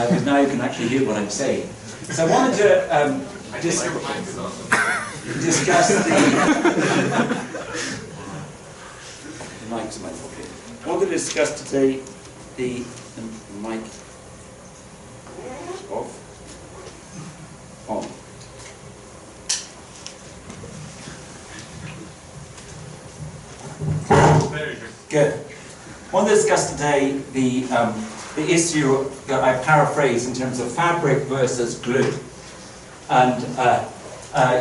because now you can actually hear what I'm saying. So I wanted to discuss the mic's in my pocket. I wanted to discuss today the mic off. On. Very good. Good. I want to discuss today the issue that I paraphrase in terms of fabric versus glue. And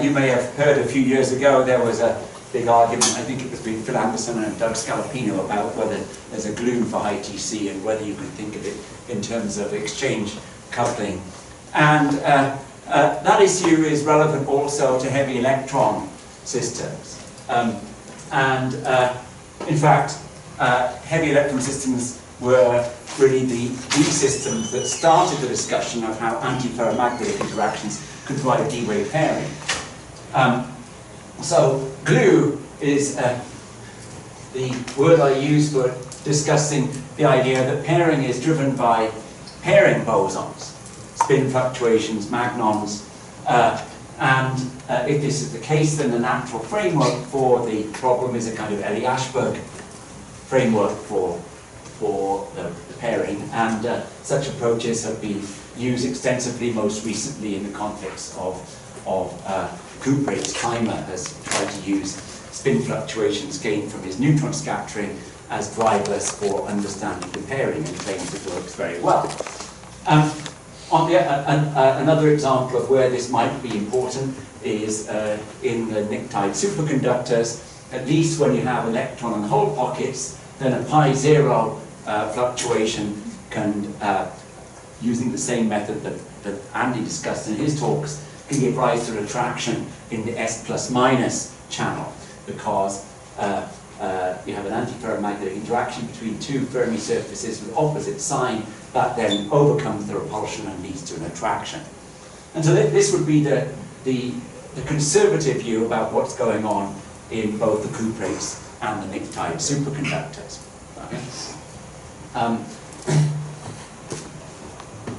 you may have heard a few years ago there was a big argument, I think it was between Phil Anderson and Doug Scalapino, about whether there's a glue for high TC and whether you can think of it in terms of exchange coupling. And that issue is relevant also to heavy electron systems. In fact, heavy electron systems were really the systems that started the discussion of how antiferromagnetic interactions could provide a D-wave pairing. So glue is the word I use for discussing the idea that pairing is driven by pairing bosons, spin fluctuations, magnons, and if this is the case, then the natural framework for the problem is a kind of Eli-Ashberg framework for the pairing, and such approaches have been used extensively, most recently in the context of Couperé's timer has tried to use spin fluctuations gained from his neutron scattering as drivers for understanding the pairing, and claims it works very well. Another example of where this might be important is in the Nictide superconductors. At least when you have electron and hole pockets, then a pi0 fluctuation can, using the same method that Andy discussed in his talks, can give rise to attraction in the S plus minus channel, because you have an antiferromagnetic interaction between two Fermi surfaces with opposite sign that then overcomes the repulsion and leads to an attraction. And so this would be the conservative view about what's going on in both the Couperé's and the Nictide superconductors. Okay?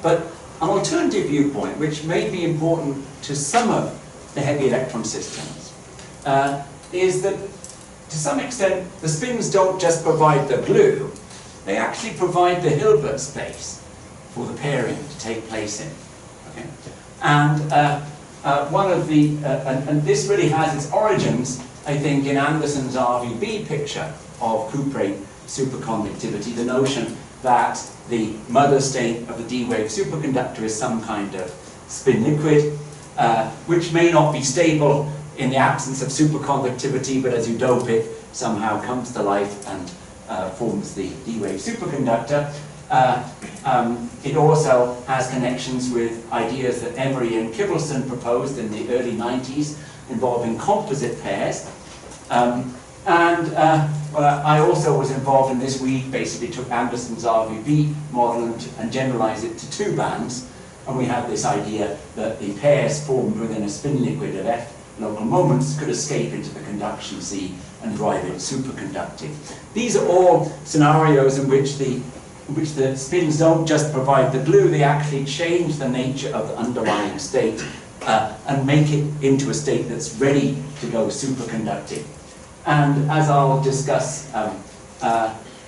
But an alternative viewpoint, which may be important to some of the heavy electron systems, is that to some extent the spins don't just provide the glue, they actually provide the Hilbert space for the pairing to take place in. Okay? And one of the, and this really has its origins, I think, in Anderson's RVB picture of Couperé superconductivity, the notion that the mother state of the D-wave superconductor is some kind of spin liquid, which may not be stable in the absence of superconductivity, but as you dope it, somehow comes to life and forms the D-wave superconductor. It also has connections with ideas that Emery and Kibbleston proposed in the early 90s involving composite pairs. I also was involved in this. We basically took Anderson's RVB model and generalized it to two bands, and we have this idea that the pairs formed within a spin liquid of F local moments could escape into the conduction sea and drive it superconducting. These are all scenarios in which the spins don't just provide the glue, they actually change the nature of the underlying state and make it into a state that's ready to go superconducting. And as I'll discuss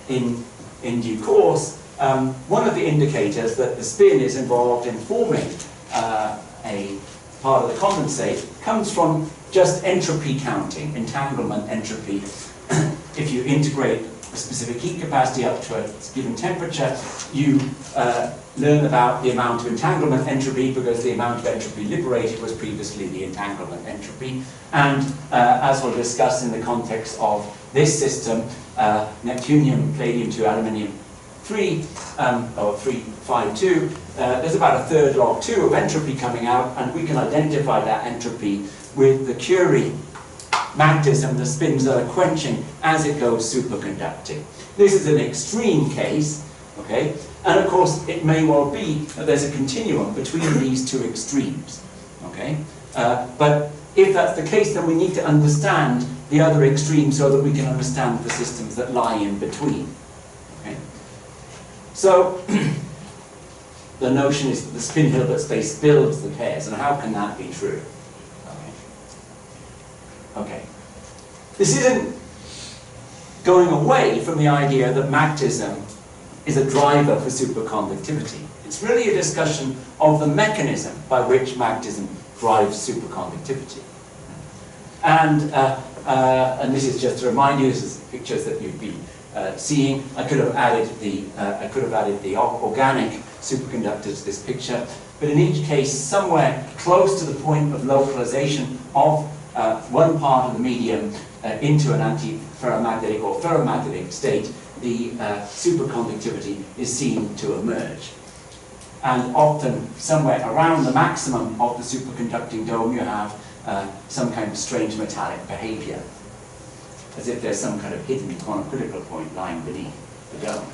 in due course, one of the indicators that the spin is involved in forming a part of the condensate comes from just entropy counting, entanglement entropy. If you integrate a specific heat capacity up to a given temperature, you learn about the amount of entanglement entropy, because the amount of entropy liberated was previously the entanglement entropy. And as we'll discuss in the context of this system, Neptunium, Palladium-2, Aluminium-3, or 352, there's about a third log 2 of entropy coming out, and we can identify that entropy with the Curie magnetism, the spins that are quenching as it goes superconducting. This is an extreme case, okay? And of course, it may well be that there's a continuum between these two extremes, okay? But if that's the case, then we need to understand the other extreme so that we can understand the systems that lie in between, okay? So, the notion is that the spin-Hilbert space builds the pairs, and how can that be true? Okay. This isn't going away from the idea that magnetism is a driver for superconductivity. It's really a discussion of the mechanism by which magnetism drives superconductivity. And this is just to remind you, this is pictures that you've been seeing. I could have added the organic superconductor to this picture, but in each case, somewhere close to the point of localization of one part of the medium into an antiferromagnetic or ferromagnetic state, the superconductivity is seen to emerge. And often, somewhere around the maximum of the superconducting dome, you have some kind of strange metallic behavior, as if there's some kind of hidden quantum-critical point lying beneath the dome.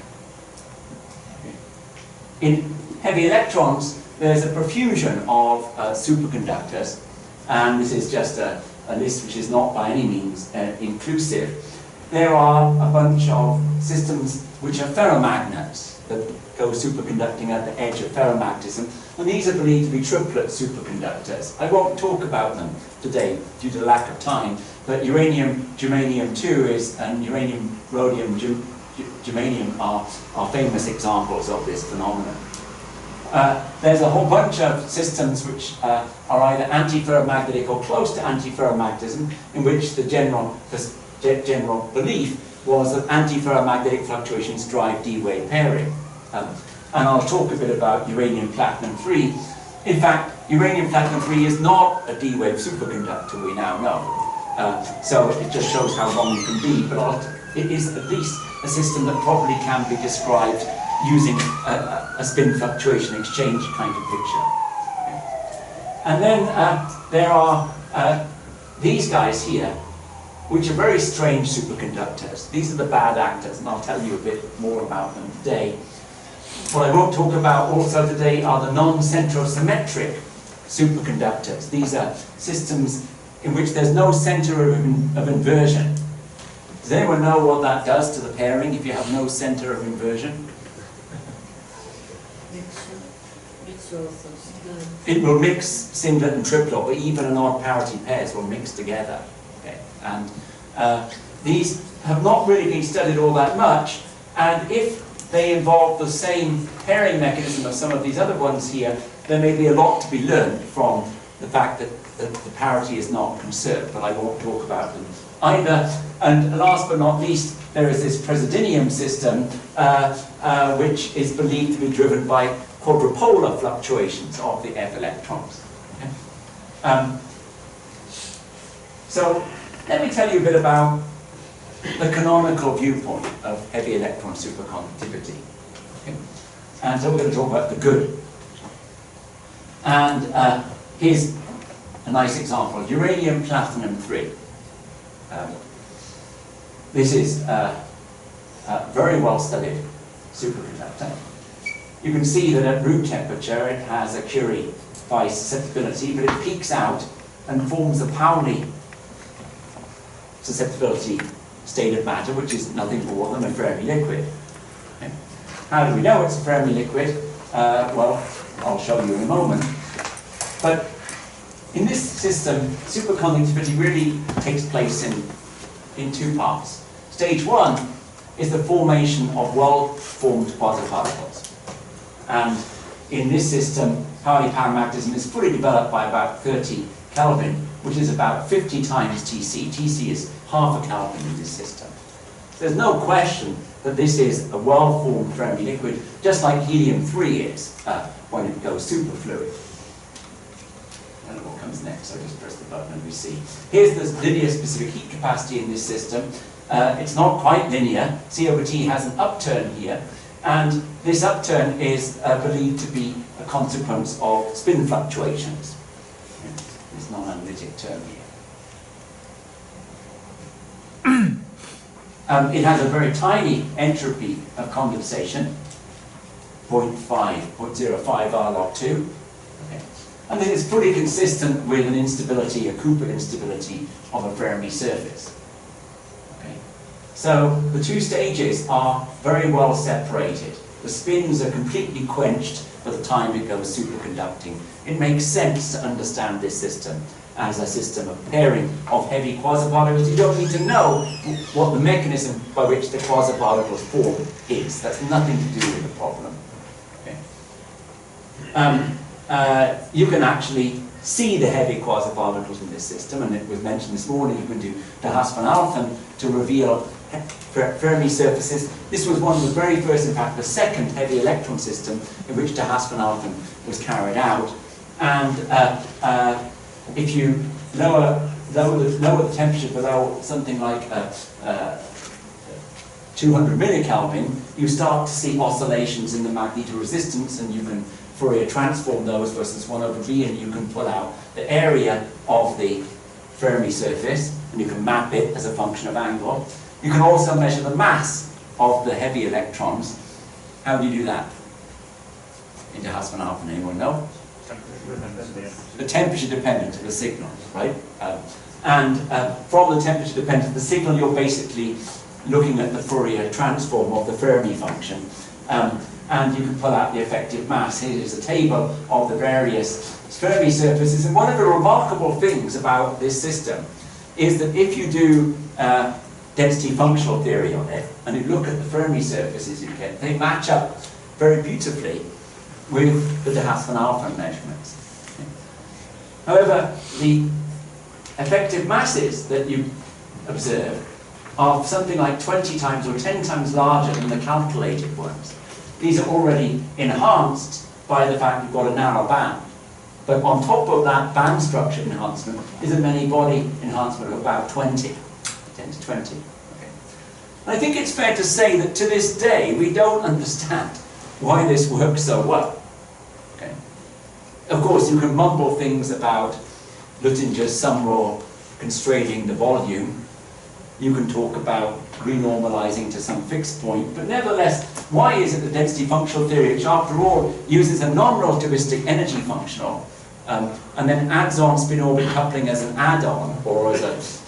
In heavy electrons, there's a profusion of superconductors, and this is just a list which is not by any means inclusive. There are a bunch of systems which are ferromagnets that go superconducting at the edge of ferromagnetism, and these are believed to be triplet superconductors. I won't talk about them today due to lack of time, but uranium, germanium-2 and uranium, rhodium, germanium are famous examples of this phenomenon. There's a whole bunch of systems which are either antiferromagnetic or close to antiferromagnetism, in which the general belief was that antiferromagnetic fluctuations drive D-wave pairing. And I'll talk a bit about uranium platinum 3. In fact, uranium platinum 3 is not a D-wave superconductor, we now know. So it just shows how wrong you can be, but it is at least a system that probably can be described using a spin fluctuation exchange kind of picture. And then there are these guys here, which are very strange superconductors. These are the bad actors, and I'll tell you a bit more about them today. What I won't talk about also today are the non-centrosymmetric superconductors. These are systems in which there's no center of inversion. Does anyone know what that does to the pairing if you have no center of inversion? It will mix singlet and triplet, or even an odd parity pairs will mix together. Okay. And these have not really been studied all that much, and if they involve the same pairing mechanism as some of these other ones here, there may be a lot to be learned from the fact that the parity is not conserved, but I won't talk about them either. And last but not least, there is this praseodymium system, which is believed to be driven by quadrupolar fluctuations of the F electrons. Okay. So let me tell you a bit about the canonical viewpoint of heavy electron superconductivity. Okay. And so we're going to talk about the good. And here's a nice example, uranium platinum 3. This is a very well studied superconductor. You can see that at room temperature it has a Curie-Weiss susceptibility, but it peaks out and forms a Pauli susceptibility state of matter, which is nothing more than a Fermi liquid. Okay. How do we know it's a Fermi liquid? Well, I'll show you in a moment. But in this system, superconductivity really takes place in two parts. Stage one is the formation of well-formed quasiparticles. And in this system, Pauli paramagnetism is fully developed by about 30 Kelvin, which is about 50 times TC. TC is half a Kelvin in this system. There's no question that this is a well-formed Fermi liquid, just like helium-3 is when it goes superfluid. I don't know what comes next, so just press the button and we see. Here's the linear specific heat capacity in this system. It's not quite linear. C over T has an upturn here, and this upturn is believed to be a consequence of spin fluctuations. This non-analytic term here. It has a very tiny entropy of condensation, 0.05 R log 2. Okay. And this is fully consistent with an instability, a Cooper instability of a Fermi surface. Okay. So the two stages are very well separated. The spins are completely quenched by the time it goes superconducting. It makes sense to understand this system as a system of pairing of heavy quasiparticles. You don't need to know what the mechanism by which the quasiparticles form is. That's nothing to do with the problem. Okay. You can actually see the heavy quasiparticles in this system, and it was mentioned this morning you can do de Haas van Alphen to reveal Fermi surfaces. This was one of the very first, in fact the second heavy electron system in which de Haas van Alphen was carried out. And if you lower the temperature below something like 200 millikelvin, you start to see oscillations in the magnetoresistance, and you can Fourier transform those versus 1 over V, and you can pull out the area of the Fermi surface, and you can map it as a function of angle. You can also measure the mass of the heavy electrons. How do you do that? In de Haas van Alphen, anyone know? The temperature dependent of the signal, right? From the temperature dependent of the signal, you're basically looking at the Fourier transform of the Fermi function. And you can pull out the effective mass. Here is a table of the various Fermi surfaces. And one of the remarkable things about this system is that if you do density functional theory on it, and you look at the Fermi surfaces you get, they match up very beautifully with the de Haas van Alphen measurements. However, the effective masses that you observe are something like 20 times or 10 times larger than the calculated ones. These are already enhanced by the fact you've got a narrow band. But on top of that band structure enhancement is a many-body enhancement of about 10 to 20. Okay. I think it's fair to say that to this day we don't understand why this works so well. Okay. Of course, you can mumble things about Luttinger's sum law constraining the volume. You can talk about renormalizing to some fixed point, but nevertheless, why is it that density functional theory, which after all uses a non-relativistic energy functional, and then adds on spin-orbit coupling as an add-on, or as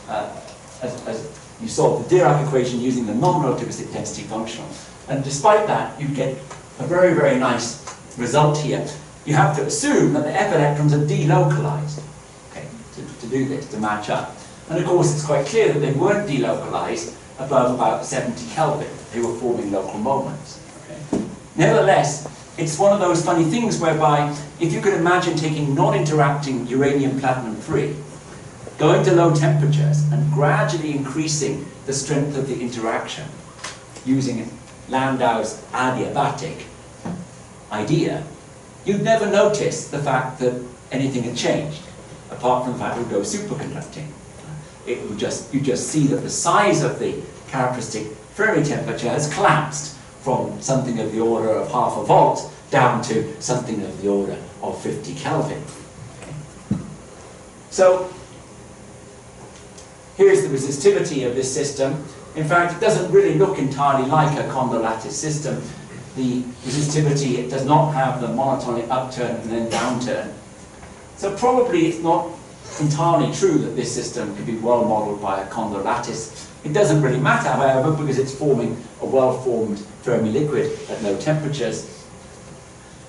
you solve the Dirac equation using the non-relativistic density functional, and despite that, you get a very, very nice result here. You have to assume that the F electrons are delocalized, okay, to do this, to match up. And of course, it's quite clear that they weren't delocalized above about 70 Kelvin. They were forming local moments. Okay. Nevertheless, it's one of those funny things whereby, if you could imagine taking non-interacting uranium platinum 3, going to low temperatures and gradually increasing the strength of the interaction using Landau's adiabatic idea, you'd never notice the fact that anything had changed, apart from the fact it would go superconducting. It would you just see that the size of the characteristic Fermi temperature has collapsed from something of the order of half a volt down to something of the order of 50 Kelvin. Okay. So here's the resistivity of this system. In fact, it doesn't really look entirely like a Condor lattice system. The resistivity, it does not have the monotonic upturn and then downturn. So probably it's not entirely true that this system can be well modeled by a Condor lattice. It doesn't really matter, however, because it's forming a well-formed Fermi liquid at low temperatures.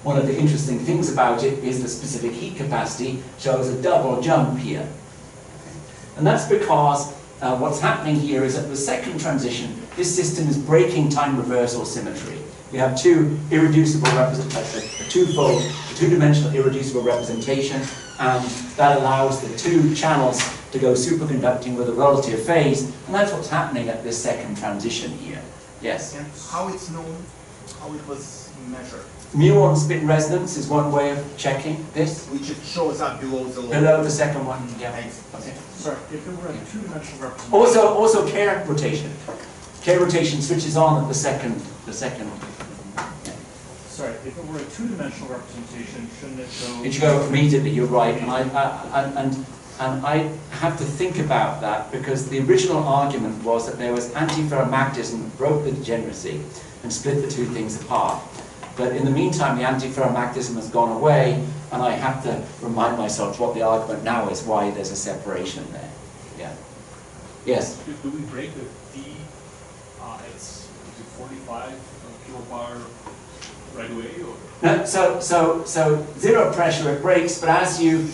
One of the interesting things about it is the specific heat capacity shows a double jump here. And that's because what's happening here is at the second transition, this system is breaking time reversal symmetry. We have two irreducible representations, a two-dimensional irreducible representation, and that allows the two channels to go superconducting with a relative phase, and that's what's happening at this second transition here. Yes? And how it's known, how it was measured? Muon spin resonance is one way of checking this. Which it shows up below the low. Below the second one, yeah. Thanks. Okay. Sorry, if it were a two-dimensional representation. Also K rotation. K rotation switches on at the second. Sorry, if it were a two-dimensional representation, shouldn't it go? It should go immediately. You're right, and I have to think about that because the original argument was that there was antiferromagnetism that broke the degeneracy and split the two things apart. But in the meantime, the antiferromagnetism has gone away, and I have to remind myself what the argument now is, why there's a separation there. Yeah. Yes? Do we break the D? It's 45 kilobar right away, or? No, so zero pressure it breaks, but as you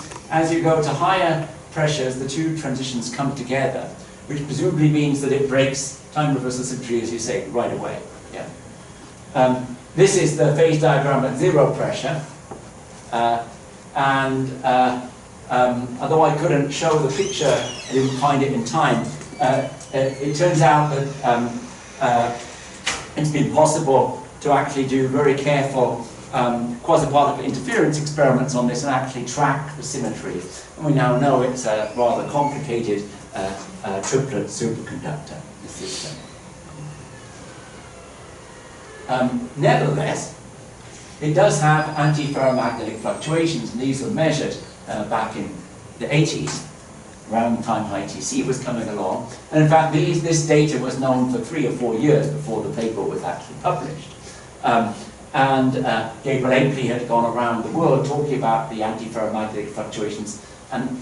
go to higher pressures, the two transitions come together, which presumably means that it breaks time reversal symmetry, as you say, right away. Yeah. This is the phase diagram at zero pressure, although I couldn't show the picture, I didn't find it in time. It turns out that it's been possible to actually do very careful quasi-particle interference experiments on this and actually track the symmetry. And we now know it's a rather complicated triplet superconductor, the system. Nevertheless, it does have antiferromagnetic fluctuations, and these were measured back in the 80s, around the time high TC was coming along. And in fact, this data was known for 3 or 4 years before the paper was actually published. Gabriel Apley had gone around the world talking about the antiferromagnetic fluctuations, and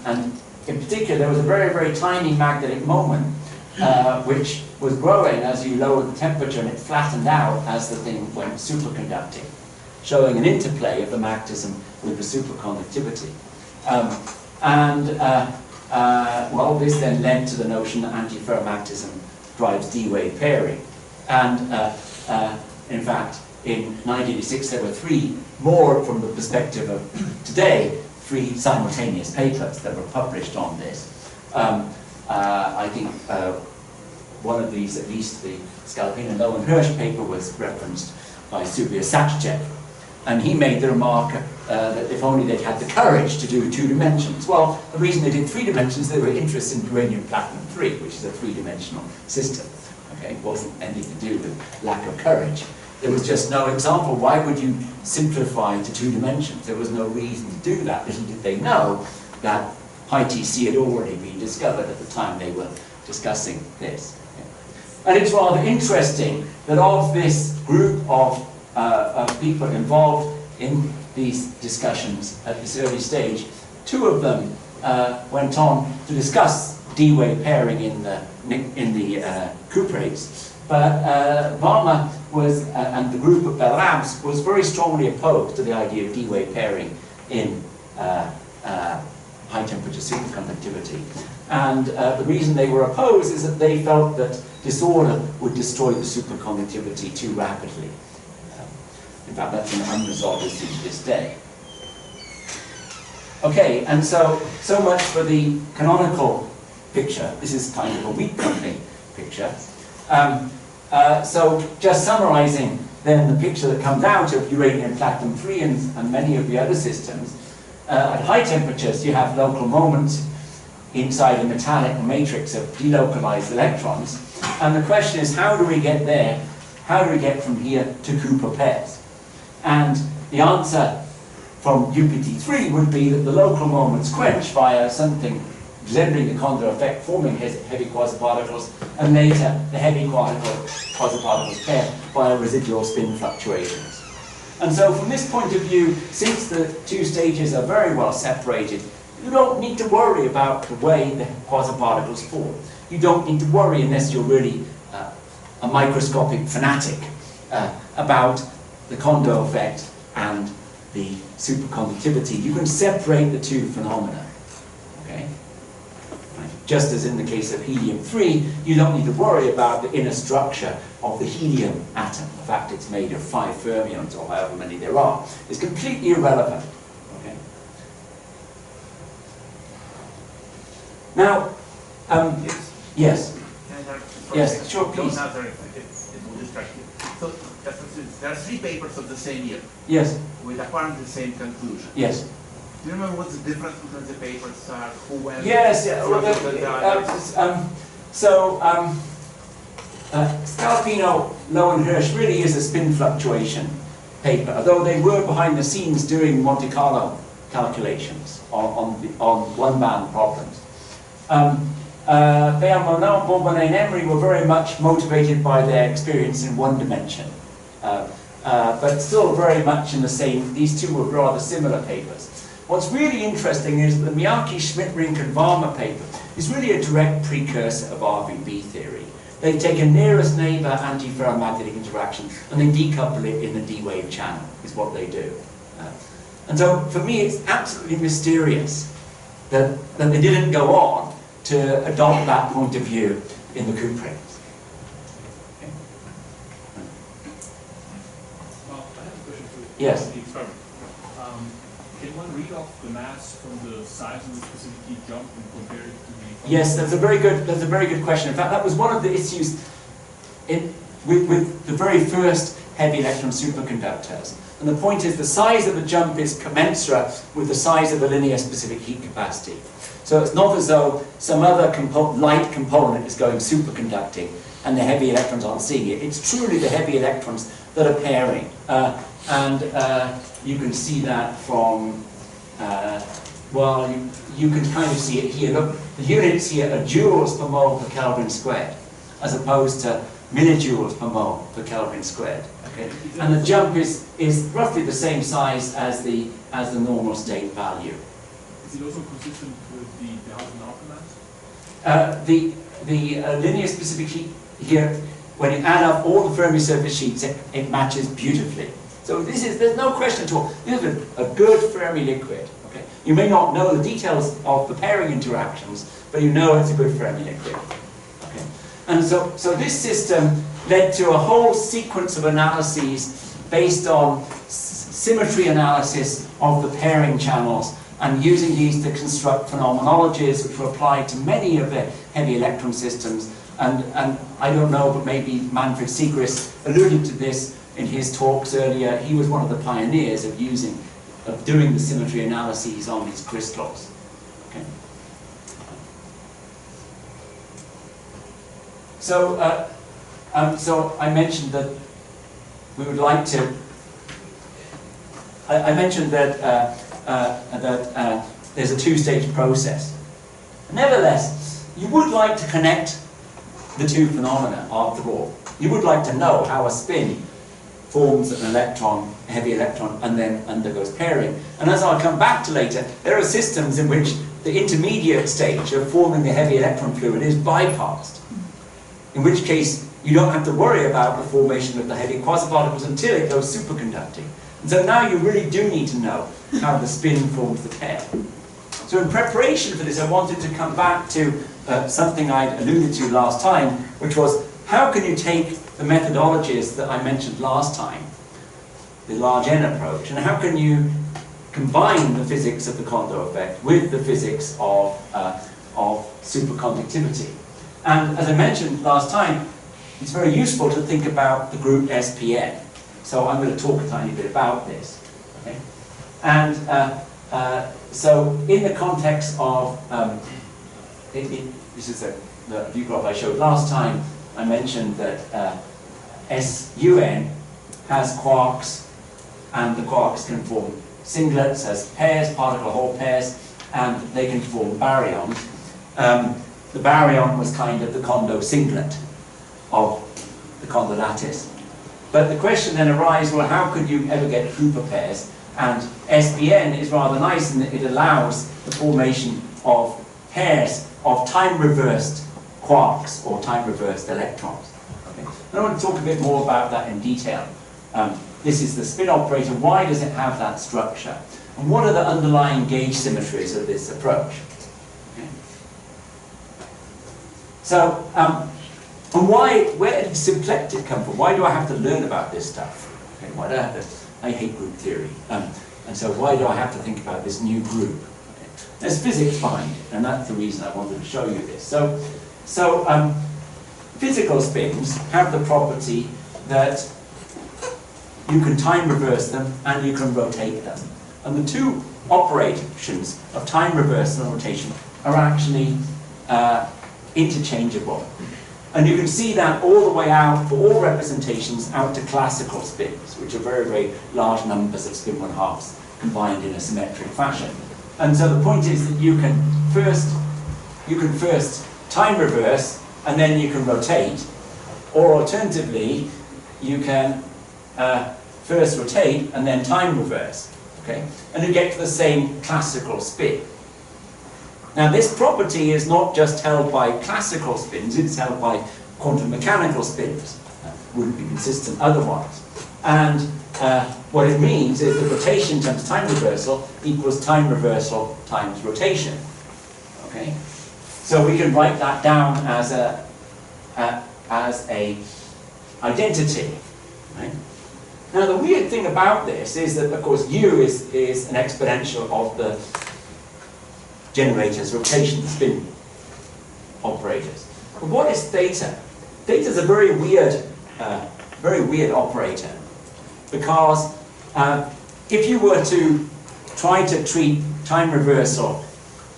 in particular there was a very, very tiny magnetic moment which was growing as you lowered the temperature, and it flattened out as the thing went superconducting, showing an interplay of the magnetism with the superconductivity. Well, this then led to the notion that antiferromagnetism drives D-wave pairing. And in fact, in 1986 there were 3 more, from the perspective of today, 3 simultaneous papers that were published on this. I think one of these, at least the Scalpino and Owen Hirsch paper, was referenced by Subir Satchev. And he made the remark that if only they'd had the courage to do 2 dimensions. Well, the reason they did 3 dimensions, they were interested in Uranium Platinum 3, which is a 3-dimensional system. Okay, it wasn't anything to do with lack of courage. There was just no example. Why would you simplify to 2 dimensions? There was no reason to do that. Little did they know that high TC had already been discovered at the time they were discussing this. And it's rather interesting that of this group of people involved in these discussions at this early stage, 2 of them went on to discuss D-wave pairing in the cuprates, but Varma was, and the group of Bell Labs, was very strongly opposed to the idea of D-wave pairing in high temperature superconductivity. And the reason they were opposed is that they felt that disorder would destroy the superconductivity too rapidly. In fact, that's an unresolved issue to this day. Okay, and so much for the canonical picture. This is kind of a weak company picture. So just summarizing then the picture that comes out of Uranium Platinum 3 and many of the other systems, at high temperatures you have local moments inside a metallic matrix of delocalized electrons. And the question is, how do we get there? How do we get from here to Cooper pairs? And the answer from UPT3 would be that the local moments quench via something resembling the Kondo effect, forming heavy quasiparticles, and later the heavy quasiparticles pair via residual spin fluctuations. And so from this point of view, since the 2 stages are very well separated, you don't need to worry about the way the quasiparticles form. You don't need to worry, unless you're really a microscopic fanatic, about the Kondo effect and the superconductivity. You can separate the 2 phenomena. Okay? Just as in the case of helium-3, you don't need to worry about the inner structure of the helium atom. The fact it's made of 5 fermions, or however many there are, is completely irrelevant. Okay? Now, yes. Can I have Yes, sure, please. Don't answer it will distract you. So, there are 3 papers of the same year. Yes. With apparently the same conclusion. Yes. Do you remember what's the difference between the papers? Who went? Yes. Yeah. Well, Scalpino, Low and Hirsch really is a spin fluctuation paper, although they were behind the scenes doing Monte Carlo calculations on one-band problems. Monod, Bourbonnais and Emery were very much motivated by their experience in 1 dimension, but still very much in the same. These 2 were rather similar papers. What's really interesting is that the Miyake, Schmidt-Rink and Varma paper is really a direct precursor of RVB theory. They take a nearest neighbor antiferromagnetic interaction and they decouple it in the D-wave channel, is what they do. And so, for me, it's absolutely mysterious that they didn't go on to adopt that point of view in the couplings. Okay. Well, I have a question for Yes. the experiment. Can one read off the mass from the size of the specific heat jump and compare it to the... Yes, that's a very good question. In fact, that was one of the issues with the very first heavy electron superconductors. And the point is the size of the jump is commensurate with the size of the linear specific heat capacity. So it's not as though some other light component is going superconducting and the heavy electrons aren't seeing it. It's truly the heavy electrons that are pairing. You can see that from, well, you can kind of see it here. Look, the units here are joules per mole per Kelvin squared, as opposed to millijoules per mole per Kelvin squared. Okay? And the jump is roughly the same size as the normal state value. Is it also consistent with the Hausen-Alpha mass? The linear specific heat here, when you add up all the Fermi surface sheets, it matches beautifully. So there's no question at all. This is a good Fermi liquid. Okay? You may not know the details of the pairing interactions, but you know it's a good Fermi liquid. Okay? And so this system led to a whole sequence of analyses based on symmetry analysis of the pairing channels, and using these to construct phenomenologies which were applied to many of the heavy electron systems. And I don't know, but maybe Manfred Siegrist alluded to this in his talks earlier. He was one of the pioneers of doing the symmetry analyses on these crystals. Okay. So I mentioned that we would like to. I mentioned that there's a two-stage process. Nevertheless, you would like to connect the two phenomena after all. You would like to know how a spin forms an electron, a heavy electron, and then undergoes pairing. And as I'll come back to later, there are systems in which the intermediate stage of forming the heavy electron fluid is bypassed. In which case, you don't have to worry about the formation of the heavy quasiparticles until it goes superconducting. And so now you really do need to know how the spin forms the pair. So in preparation for this, I wanted to come back to something I alluded to last time, which was how can you take the methodologies that I mentioned last time, the large N approach, and how can you combine the physics of the Kondo effect with the physics of superconductivity. And as I mentioned last time, it's very useful to think about the group SPN. So I'm going to talk a tiny bit about this. Okay? And so in the context of, this is the view graph I showed last time, I mentioned that SUN has quarks, and the quarks can form singlets as pairs, particle-hole pairs, and they can form baryons. The baryon was kind of the Kondo singlet of the Kondo lattice. But the question then arises, well, how could you ever get group pairs? And SPN is rather nice in that it allows the formation of pairs of time-reversed quarks or time-reversed electrons. Okay. I want to talk a bit more about that in detail. This is the spin operator. Why does it have that structure? And what are the underlying gauge symmetries of this approach? Okay. So, and where did symplectic come from? Why do I have to learn about this stuff? Okay, why do I have to? I hate group theory. And so why do I have to think about this new group? Okay. There's physics behind it, and that's the reason I wanted to show you this. So physical spins have the property that you can time reverse them and you can rotate them. And the two operations of time reversal and rotation are actually interchangeable. And you can see that all the way out for all representations out to classical spins, which are very, very large numbers of spin 1/2s combined in a symmetric fashion. And so the point is that you can first time reverse and then you can rotate, or alternatively you can first rotate and then time reverse. Okay? And you get to the same classical spin. Now this property is not just held by classical spins, it's held by quantum mechanical spins. Wouldn't be consistent otherwise. And what it means is that rotation times time reversal equals time reversal times rotation. Okay? So we can write that down as a identity. Right? Now the weird thing about this is that, of course, U is an exponential of the generator's rotation spin operators. But what is theta? Theta is a very weird operator, because if you were to try to treat time reversal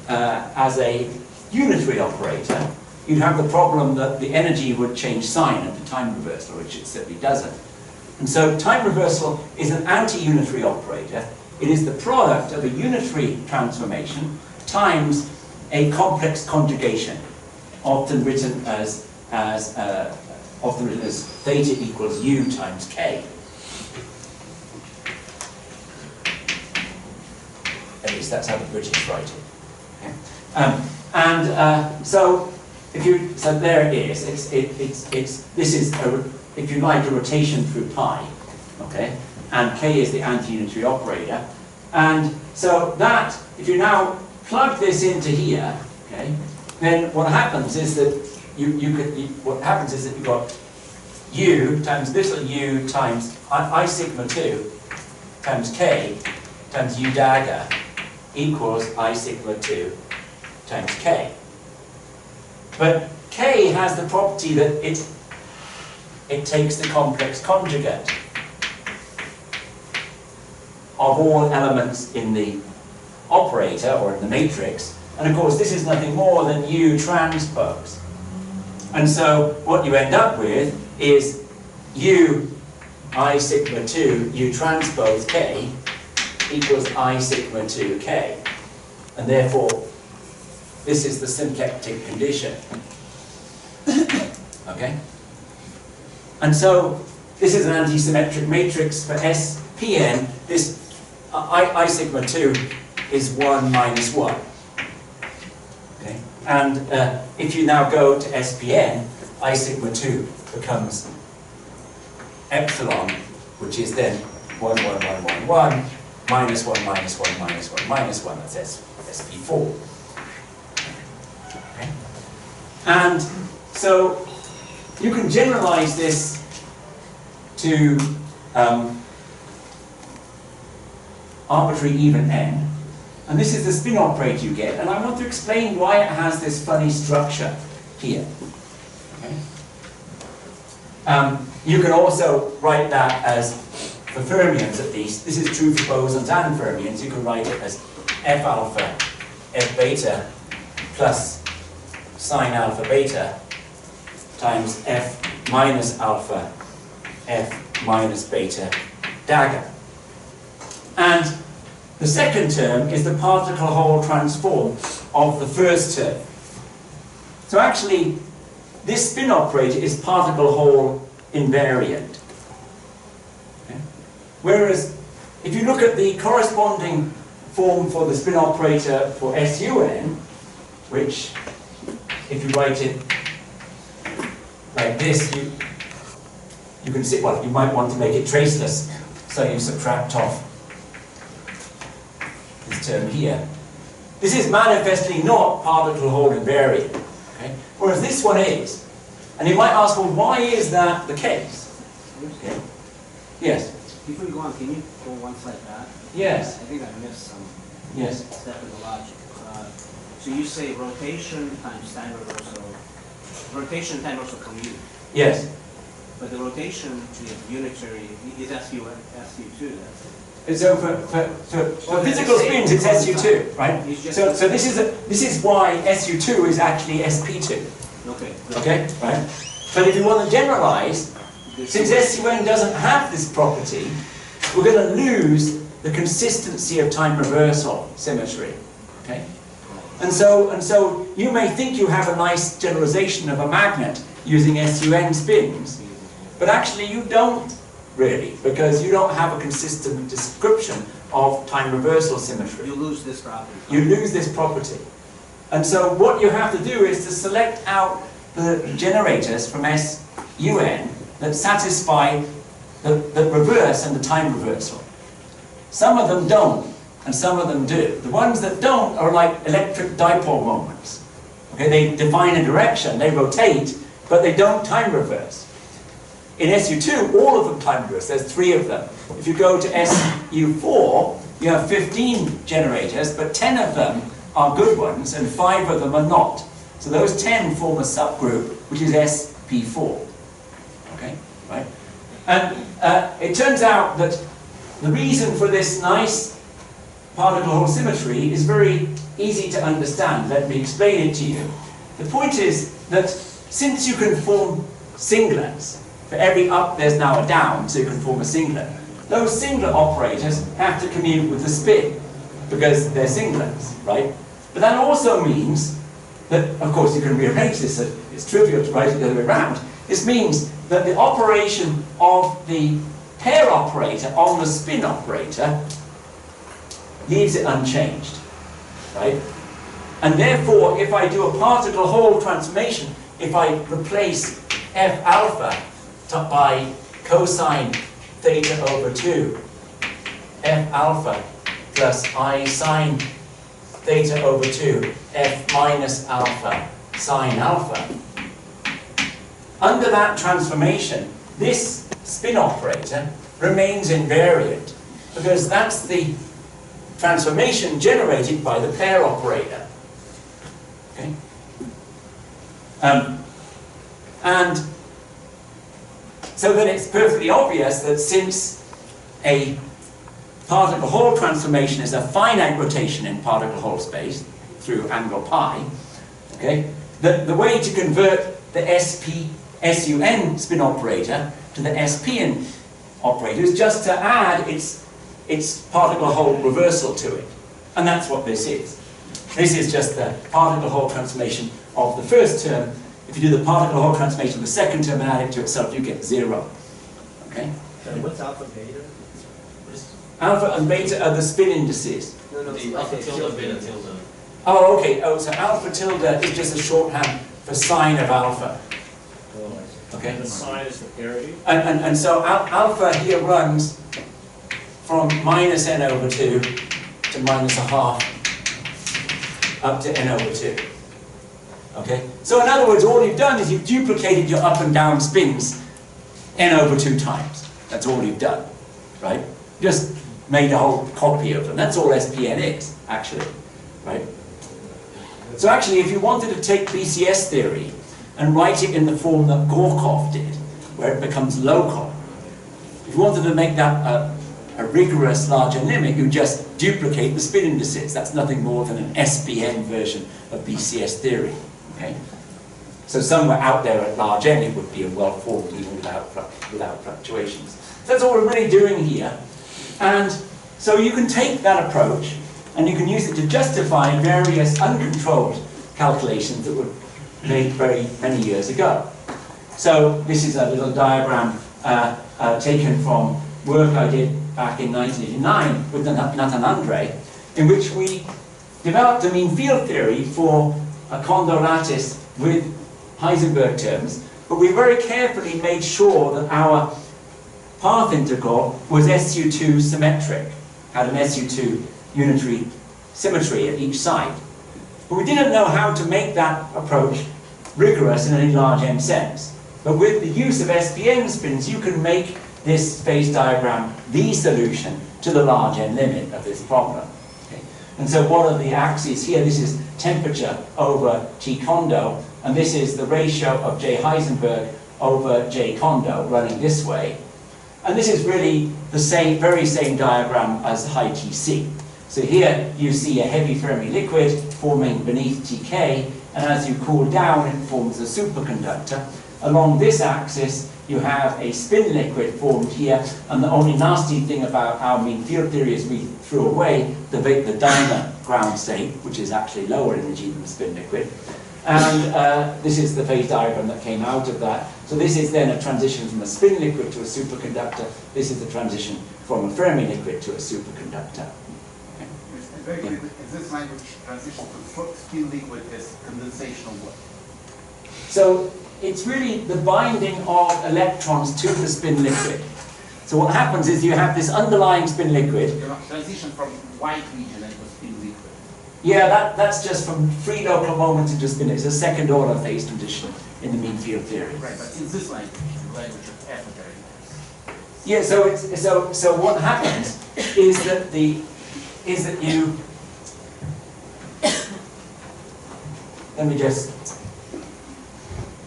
as a unitary operator, you'd have the problem that the energy would change sign at the time reversal, which it simply doesn't. And so time reversal is an anti-unitary operator. It is the product of a unitary transformation times a complex conjugation, often written as theta equals U times K. At least that's how the British write it. Okay? So there it is. This is if you like, a rotation through pi. Okay, and K is the anti-unitary operator. And so that, if you now plug this into here, okay, then what happens is that you've got U times this little U times I sigma 2 times K times U dagger equals I sigma 2 times K. But K has the property that it takes the complex conjugate of all elements in the operator or in the matrix, and of course this is nothing more than U transpose. And so what you end up with is U I sigma 2 U transpose K equals I sigma 2 K. And therefore this is the symplectic condition. Okay? And so this is an anti-symmetric matrix for SPN. This I sigma 2 is 1 minus 1. Okay? And if you now go to SPN, I sigma 2 becomes epsilon, which is then 1, 1, 1, 1, 1, minus 1, minus 1, minus 1, minus 1. That's SP4. Okay? And so you can generalize this to arbitrary even n. And this is the spin operator you get. And I want to explain why it has this funny structure here. Okay? You can also write that as, for fermions at least, this is true for bosons and fermions, you can write it as F alpha, F beta plus sine alpha beta times F minus alpha, F minus beta dagger. And the second term is the particle hole transform of the first term. So actually, this spin operator is particle hole invariant. Okay? Whereas, if you look at the corresponding form for the spin operator for SUN, which, if you write it like this, you can see, well, you might want to make it traceless, so you subtract off this term here. This is manifestly not particle hole invariant, okay? Whereas this one is. And you might ask, well, why is that the case? Okay. Yes? Before you go on, can you go one slide back? Yes. I think I missed some step in the logic. So you say rotation times time reversal. Rotation time reversal commute. Yes. But the rotation is unitary, is SU2. So for physical spins, it's SU2, right? So this is why SU2 is actually SP2. Okay. Okay, right? But if you want to generalize, since SUN doesn't have this property, we're going to lose the consistency of time reversal symmetry. Okay? And so you may think you have a nice generalization of a magnet using SUN spins, but actually you don't really, because you don't have a consistent description of time reversal symmetry. You lose this property. You lose this property. And so what you have to do is to select out the generators from SUN that satisfy the reverse and the time reversal. Some of them don't, and some of them do. The ones that don't are like electric dipole moments. Okay, they define a direction, they rotate, but they don't time reverse. In SU2, all of them time reverse. There's 3 of them. If you go to SU4, you have 15 generators, but 10 of them are good ones, and 5 of them are not. So those 10 form a subgroup, which is SP4. Okay, right? And it turns out that the reason for this nice particle-hole symmetry is very easy to understand. Let me explain it to you. The point is that since you can form singlets, for every up there's now a down, so you can form a singlet. Those singlet operators have to commute with the spin, because they're singlets, right? But that also means that, of course, you can rearrange this, it's trivial to write it the other way around. This means that the operation of the pair operator on the spin operator leaves it unchanged, right? And therefore, if I do a particle-hole transformation, if I replace F alpha by cosine theta over 2, F alpha plus I sine theta over 2, F minus alpha sine alpha. Under that transformation, this spin operator remains invariant, because that's the transformation generated by the pair operator. Okay? And so then it's perfectly obvious that since a particle-Hall transformation is a finite rotation in particle-Hall space through angle pi, okay, the way to convert the SUN spin operator to the SPN operator is just to add its particle-Hall reversal to it. And that's what this is. This is just the particle-Hall transformation of the first term. If you do the particle-Hall transformation of the second term and add it to itself, you get 0. Okay? So what's alpha beta? Alpha and beta are the spin indices. No, The alpha tilde, beta tilde. Oh, okay. Oh, so alpha tilde is just a shorthand for sine of alpha. Okay? The sign is the parity. And so alpha here runs from minus n over 2 to minus a half up to n over 2. Okay? So in other words, all you've done is you've duplicated your up and down spins n over 2 times. That's all you've done. Right? Just made a whole copy of them. That's all SPN is, actually. Right? So actually, if you wanted to take BCS theory and write it in the form that Gorkov did, where it becomes local, if you wanted to make that a rigorous larger limit, you just duplicate the spin indices. That's nothing more than an SPN version of BCS theory. Okay? So somewhere out there at large n, it would be a well-formed even without fluctuations. So that's all we're really doing here. And so you can take that approach and you can use it to justify various uncontrolled calculations that were made very many years ago. So this is a little diagram taken from work I did back in 1989 with Nathan Andre, in which we developed a mean field theory for a Kondo lattice with Heisenberg terms, but we very carefully made sure that our path integral was SU2 symmetric, had an SU2 unitary symmetry at each side. But we didn't know how to make that approach rigorous in any large n sense. But with the use of SPN spins, you can make this phase diagram the solution to the large n limit of this problem. Okay? And so what are the axes here? This is temperature over T Kondo, and this is the ratio of J Heisenberg over J Kondo running this way. And this is really the very same diagram as high TC. So here you see a heavy Fermi liquid forming beneath Tk, and as you cool down, it forms a superconductor. Along this axis, you have a spin liquid formed here, and the only nasty thing about our mean field theory is we threw away the Dimer ground state, which is actually lower energy than the spin liquid. And this is the phase diagram that came out of that. So this is then a transition from a spin liquid to a superconductor. This is the transition from a Fermi liquid to a superconductor. Okay. Very quickly, is this language transition to spin liquid is condensation of what? So it's really the binding of electrons to the spin liquid. So what happens is you have this underlying spin liquid. Transition from white region into spin liquid. Yeah, that's just from free local moment into spin. It's a second order phase transition in the mean field theory. Right, but in this language of F-material. Yeah, so what happens is that you let me just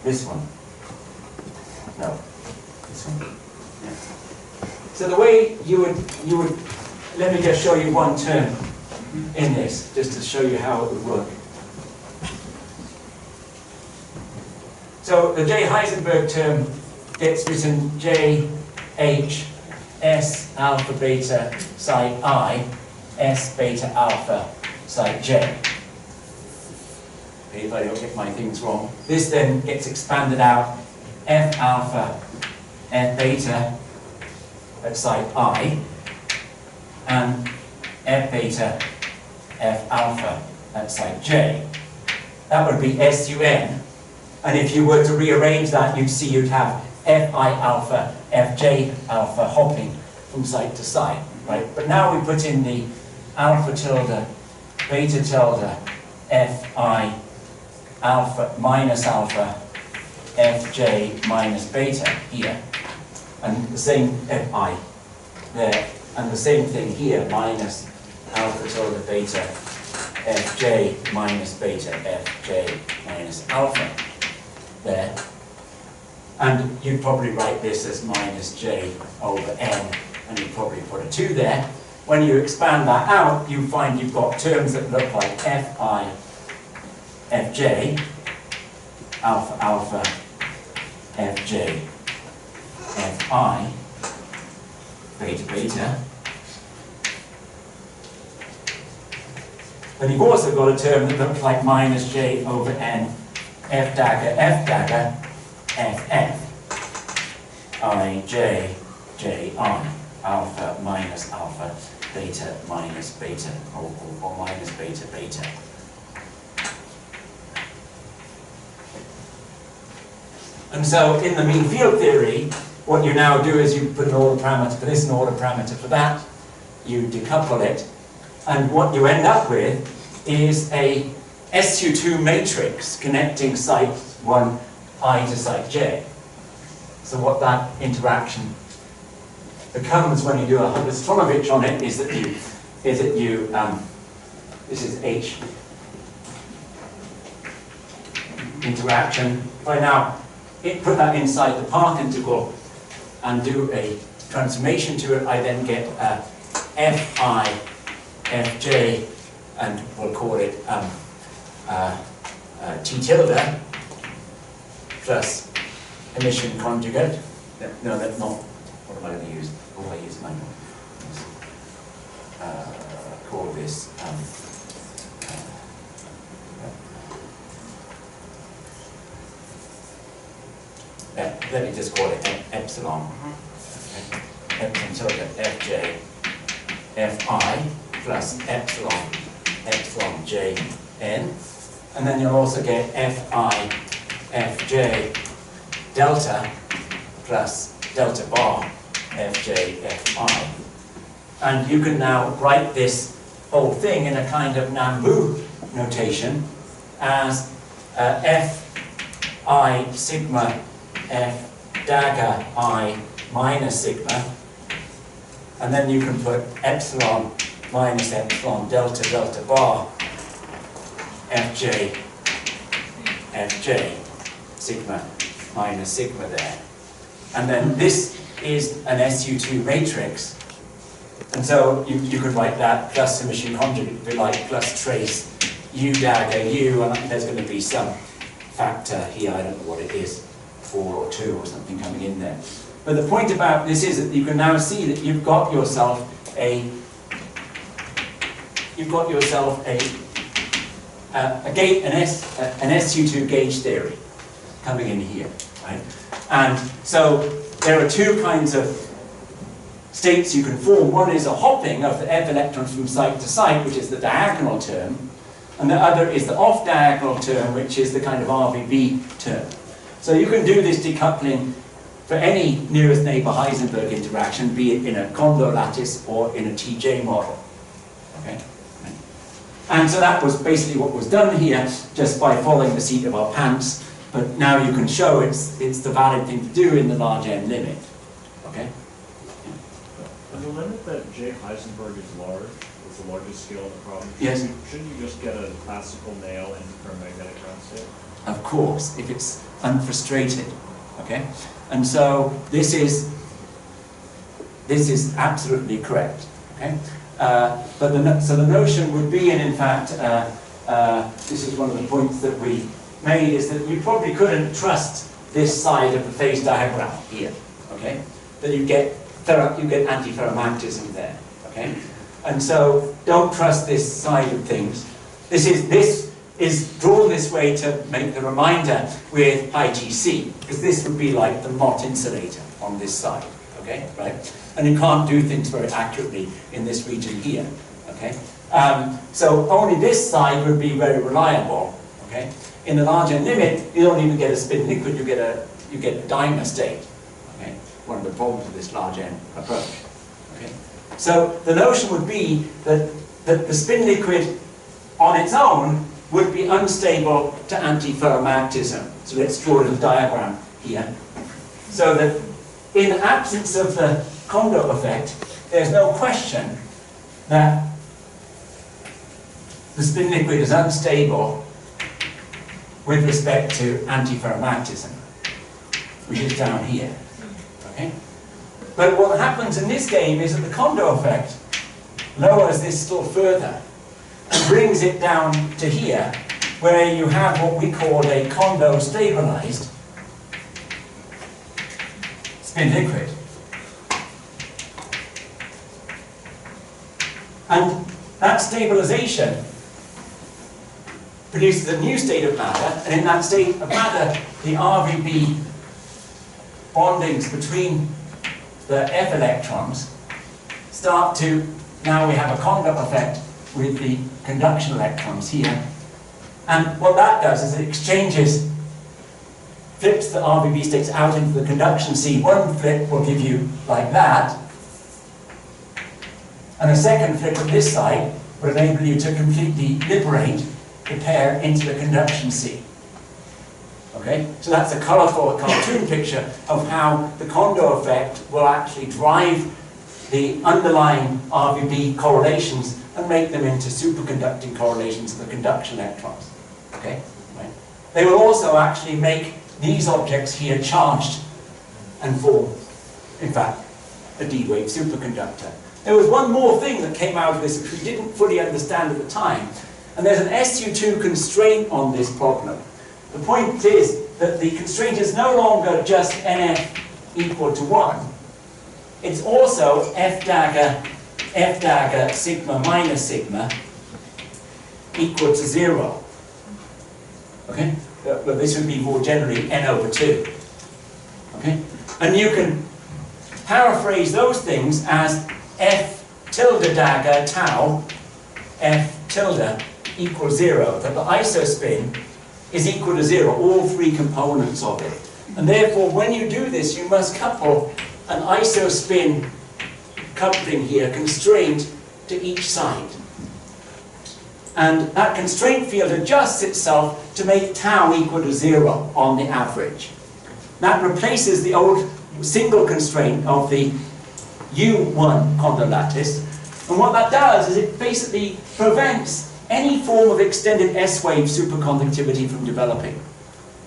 this one. No. This one. Yeah. So the way you would let me just show you one term in this, just to show you how it would work. So the J Heisenberg term gets written J H S alpha beta psi I S beta alpha psi J. Okay, if I don't get my things wrong. This then gets expanded out F alpha F beta at psi I and F beta F alpha at psi J. That would be SUN. And if you were to rearrange that, you'd see you'd have Fi alpha, Fj alpha hopping from side to side, right? But now we put in the alpha tilde, beta tilde, Fi alpha minus alpha, Fj minus beta here. And the same Fi there. And the same thing here, minus alpha tilde beta, Fj minus beta, Fj minus alpha there. And you'd probably write this as minus j over n, and you'd probably put a 2 there. When you expand that out, you find you've got terms that look like Fi, Fj, alpha alpha, Fj, Fi, beta beta. But you've also got a term that looks like minus j over n, F dagger, Ff, I, j, j, I, alpha minus alpha, beta minus beta, or minus beta, beta. And so in the mean field theory, what you now do is you put an order parameter for this and an order parameter for that, you decouple it, and what you end up with is a SU2 matrix connecting site 1 I to site j. So what that interaction becomes when you do a Hubble-Stronovich on it is that you this is H interaction. If I now put that inside the path integral and do a transformation to it, I then get Fi, Fj, and we'll call it T tilde plus emission conjugate. No, that's not. What am I going to use? What do I use? Call this. Let me just call it epsilon. Okay. Epsilon tilde Fj Fi plus epsilon j n, and then you'll also get Fi Fj delta plus delta bar Fj Fi. And you can now write this whole thing in a kind of Nambu notation as Fi sigma F dagger I minus sigma, and then you can put epsilon minus epsilon delta bar Fj sigma minus sigma there. And then this is an SU2 matrix. And so you could write that plus emission conjugate would be like plus trace U dagger U, and there's going to be some factor here, I don't know what it is, 4 or 2 or something coming in there. But the point about this is that you can now see that you've got yourself a gauge, an SU2 gauge theory coming in here, right? And so there are two kinds of states you can form. One is a hopping of the F electrons from site to site, which is the diagonal term, and the other is the off-diagonal term, which is the kind of RVB term. So you can do this decoupling for any nearest neighbor Heisenberg interaction, be it in a Kondo lattice or in a TJ model. Okay? And so that was basically what was done here, just by following the seat of our pants. But now you can show it's the valid thing to do in the large n limit. Okay? And the limit that J Heisenberg is large, is the largest scale of the problem, Yes. shouldn't you just get a classical nail antiferromagnetic ground state? Of course, if it's unfrustrated. Okay? And so this is absolutely correct. Okay? So the notion would be, and in fact, this is one of the points that we made, is that you probably couldn't trust this side of the phase diagram here. Okay? That you get antiferromagnetism there. Okay? And so don't trust this side of things. This is drawn this way to make the reminder with IGC, because this would be like the Mott insulator on this side. Okay? Right? And you can't do things very accurately in this region here. Okay? So only this side would be very reliable. Okay? In the large n limit, you don't even get a spin liquid, you get a dimer state. Okay? One of the problems with this large n approach. Okay? So the notion would be that the spin liquid on its own would be unstable to antiferromagnetism. So let's draw a diagram here. So that in the absence of the Kondo effect, there's no question that the spin liquid is unstable with respect to antiferromagnetism, which is down here. Okay? But what happens in this game is that the Kondo effect lowers this still further and brings it down to here, where you have what we call a Kondo stabilized spin liquid. And that stabilization produces a new state of matter, and in that state of matter, the RVB bondings between the F electrons start to, now we have a Kondo effect with the conduction electrons here. And what that does is it exchanges, flips the RVB states out into the conduction C. One flip will give you like that, and a second flip on this side will enable you to completely liberate the pair into the conduction C. Okay? So that's a colorful cartoon picture of how the Kondo effect will actually drive the underlying RVB correlations and make them into superconducting correlations of the conduction electrons. Okay? Right? They will also actually make these objects here charged and form, in fact, a D-wave superconductor. There was one more thing that came out of this which we didn't fully understand at the time, and there's an SU2 constraint on this problem. The point is that the constraint is no longer just NF equal to 1. It's also F dagger sigma minus sigma equal to 0. Okay? But this would be more generally N over 2. Okay? And you can paraphrase those things as F tilde dagger tau F tilde equals 0, that the isospin is equal to 0, all three components of it. And therefore, when you do this, you must couple an isospin coupling here, constraint to each side. And that constraint field adjusts itself to make tau equal to 0 on the average. That replaces the old single constraint of the U1 Kondo lattice. And what that does is it basically prevents any form of extended S-wave superconductivity from developing.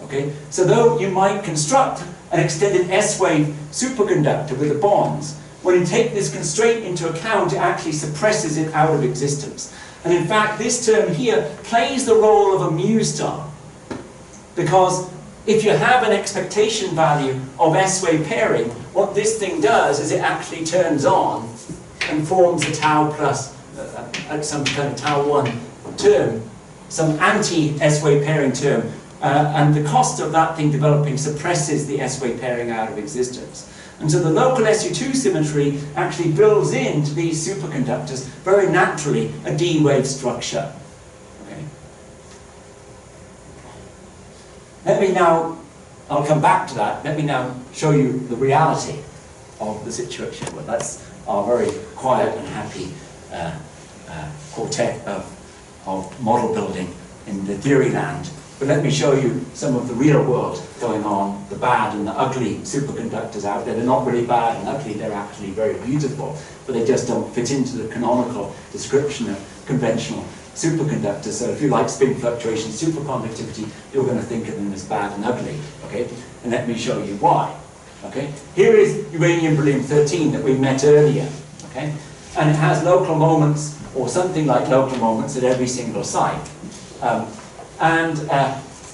Okay? So though you might construct an extended S-wave superconductor with the bonds, when you take this constraint into account, it actually suppresses it out of existence. And in fact, this term here plays the role of a mu star. Because if you have an expectation value of S-wave pairing, what this thing does is it actually turns on and forms a tau plus some kind of tau 1 term, some anti-S-wave pairing term, and the cost of that thing developing suppresses the S-wave pairing out of existence. And so the local SU2 symmetry actually builds into these superconductors very naturally a D-wave structure. Okay? Let me now, I'll come back to that, let me now show you the reality of the situation. Well, that's our very quiet and happy quartet of model building in the theory land. But let me show you some of the real world going on, the bad and the ugly superconductors out there. They're not really bad and ugly, they're actually very beautiful, but they just don't fit into the canonical description of conventional superconductors. So if you like spin fluctuation, superconductivity, you're going to think of them as bad and ugly, okay? And let me show you why, okay? Here is uranium beryllium 13 that we met earlier, okay? And it has local moments, or something like local moments at every single site.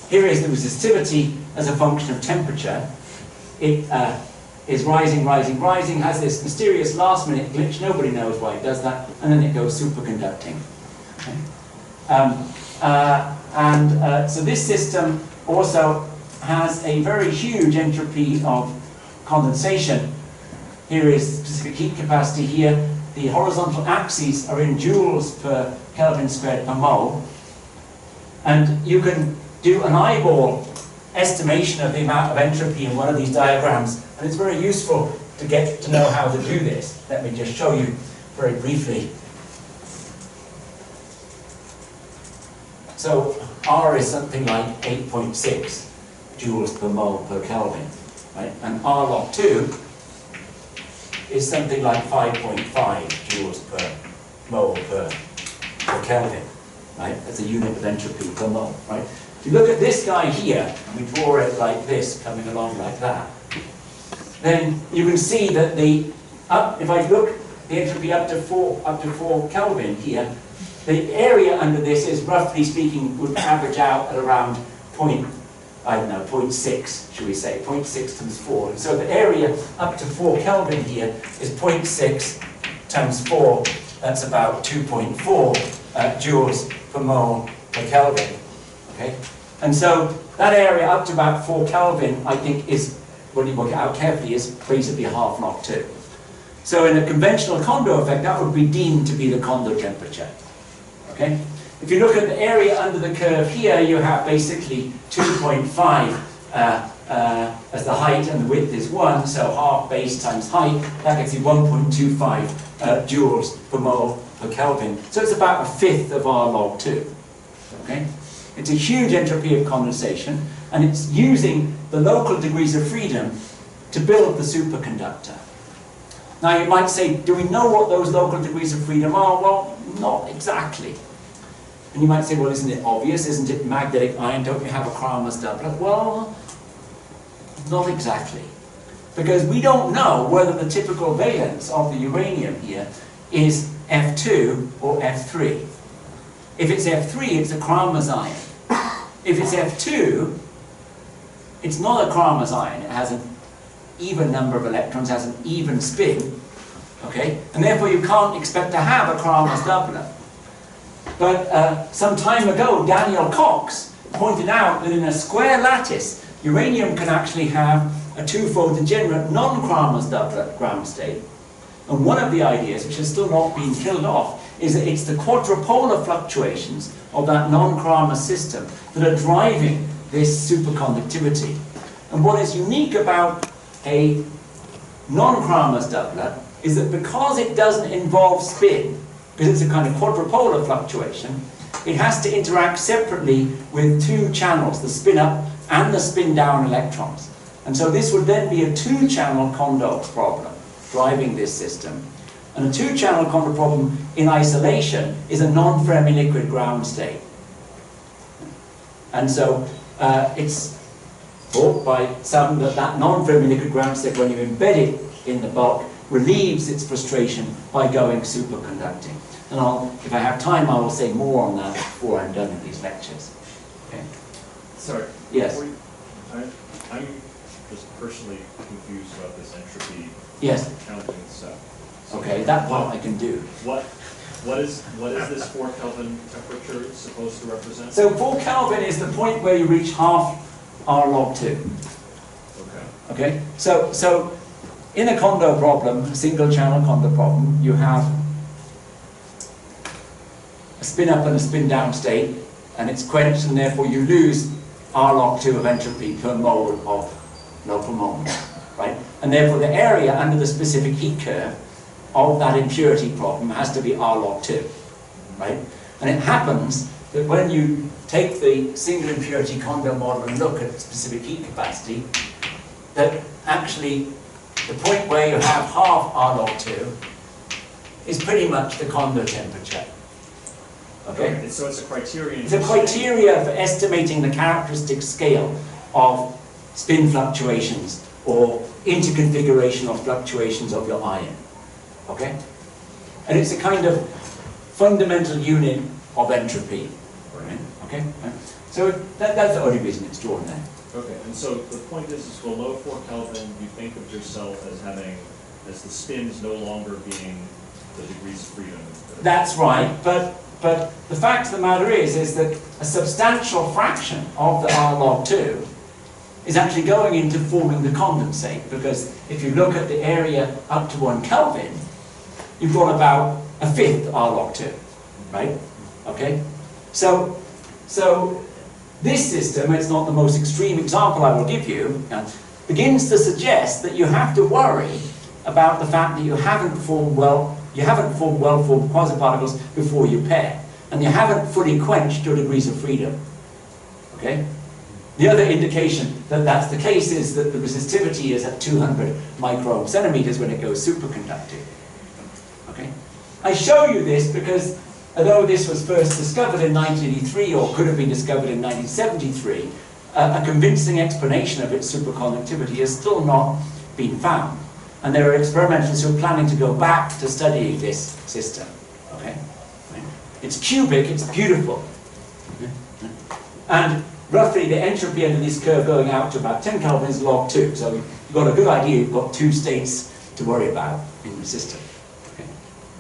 Here is the resistivity as a function of temperature. It is rising, rising, rising, has this mysterious last minute glitch, nobody knows why it does that, and then it goes superconducting. Okay. So this system also has a very huge entropy of condensation. Here is specific heat capacity here. The horizontal axes are in joules per Kelvin squared per mole. And you can do an eyeball estimation of the amount of entropy in one of these diagrams, and it's very useful to get to know how to do this. Let me just show you very briefly. So R is something like 8.6 joules per mole per Kelvin, right? And R log 2 is something like 5.5 joules per mole per Kelvin. Right? That's a unit of entropy per mole, right? If you look at this guy here, and we draw it like this, coming along like that, then you can see that if I look the entropy up to 4 Kelvin here, the area under this is, roughly speaking, would average out at around 0.6, should we say, 0.6 times 4. And so the area up to 4 Kelvin here is 0.6 times 4, that's about 2.4 joules per mole per Kelvin. Okay? And so that area up to about 4 Kelvin, I think, is, when you work it out carefully, is basically half log 2. So in a conventional Kondo effect, that would be deemed to be the Kondo temperature. Okay? If you look at the area under the curve here, you have basically 2.5 as the height, and the width is 1, so half base times height, that gives you 1.25 joules per mole per Kelvin. So it's about a fifth of R log 2. Okay? It's a huge entropy of condensation, and it's using the local degrees of freedom to build the superconductor. Now you might say, do we know what those local degrees of freedom are? Well, not exactly. And you might say, well, isn't it obvious? Isn't it magnetic iron? Don't we have a Kramers doublet? Well, not exactly. Because we don't know whether the typical valence of the uranium here is F2 or F3. If it's F3, it's a Kramers ion. If it's F2, it's not a Kramers ion. It has an even number of electrons, has an even spin, okay? And therefore you can't expect to have a Kramers doublet. But some time ago, Daniel Cox pointed out that in a square lattice, uranium can actually have a twofold degenerate non-Kramers doublet ground state. And one of the ideas, which has still not been killed off, is that it's the quadrupolar fluctuations of that non-Kramers system that are driving this superconductivity. And what is unique about a non-Kramers doublet is that because it doesn't involve spin, because it's a kind of quadrupolar fluctuation, it has to interact separately with two channels, the spin up and the spin down electrons. And so this would then be a two-channel Kondo problem driving this system. And a two-channel Kondo problem in isolation is a non-Fermi liquid ground state. And so it's thought by some that that non-Fermi liquid ground state, when you embed it in the bulk, relieves its frustration by going superconducting. And if I have time, I will say more on that before I'm done with these lectures. Okay. Sorry. Yes. I'm just personally confused about this entropy counting stuff. So Okay, that part I can do. What is this 4 Kelvin temperature supposed to represent? So 4 Kelvin is the point where you reach half R log 2. Okay. Okay? So in a Kondo problem, a single channel Kondo problem, you have a spin up and a spin down state, and it's quenched, and therefore you lose R log 2 of entropy per mole of local moment, right? And therefore the area under the specific heat curve of that impurity problem has to be R log 2, right? And it happens that when you take the single impurity condo model and look at specific heat capacity, that actually the point where you have half R log 2 is pretty much the condo temperature. Okay? And so it's a criterion. It's a criteria for estimating the characteristic scale of spin fluctuations or interconfigurational fluctuations of your ion. Okay? And it's a kind of fundamental unit of entropy. Right? Okay? So that's the only reason it's drawn there. Okay, and so the point is below 4 Kelvin, you think of yourself as having, as the spins no longer being the degrees of freedom. That's right, but the fact of the matter is that a substantial fraction of the R log 2 is actually going into forming the condensate, because if you look at the area up to 1 Kelvin, you've got about a fifth R log 2, right? Okay? So this system, it's not the most extreme example I will give you, begins to suggest that you have to worry about the fact that you haven't formed well-formed quasiparticles before you pair, and you haven't fully quenched your degrees of freedom. Okay? The other indication that that's the case is that the resistivity is at 200 micro centimeters when it goes superconducting. Okay? I show you this because although this was first discovered in 1983 or could have been discovered in 1973, a convincing explanation of its superconductivity has still not been found. And there are experimentalists who are planning to go back to studying this system. Okay? It's cubic, it's beautiful. And roughly the entropy under this curve going out to about 10 Kelvin is log 2. So you've got a good idea, you've got two states to worry about in the system. Okay?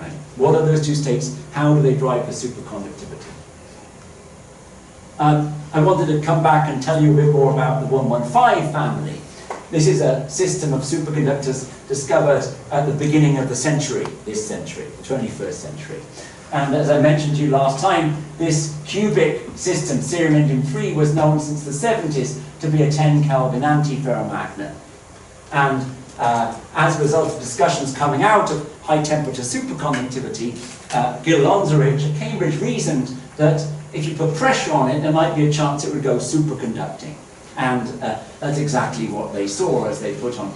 Right? What are those two states? How do they drive the superconductivity? I wanted to come back and tell you a bit more about the 115 family. This is a system of superconductors discovered at the beginning of the century, this century, the 21st century. And as I mentioned to you last time, this cubic system, cerium-indium-3, was known since the 70s to be a 10 Kelvin antiferromagnet. And as a result of discussions coming out of high temperature superconductivity, Gil Lonzerich at Cambridge reasoned that if you put pressure on it, there might be a chance it would go superconducting. And that's exactly what they saw as they put on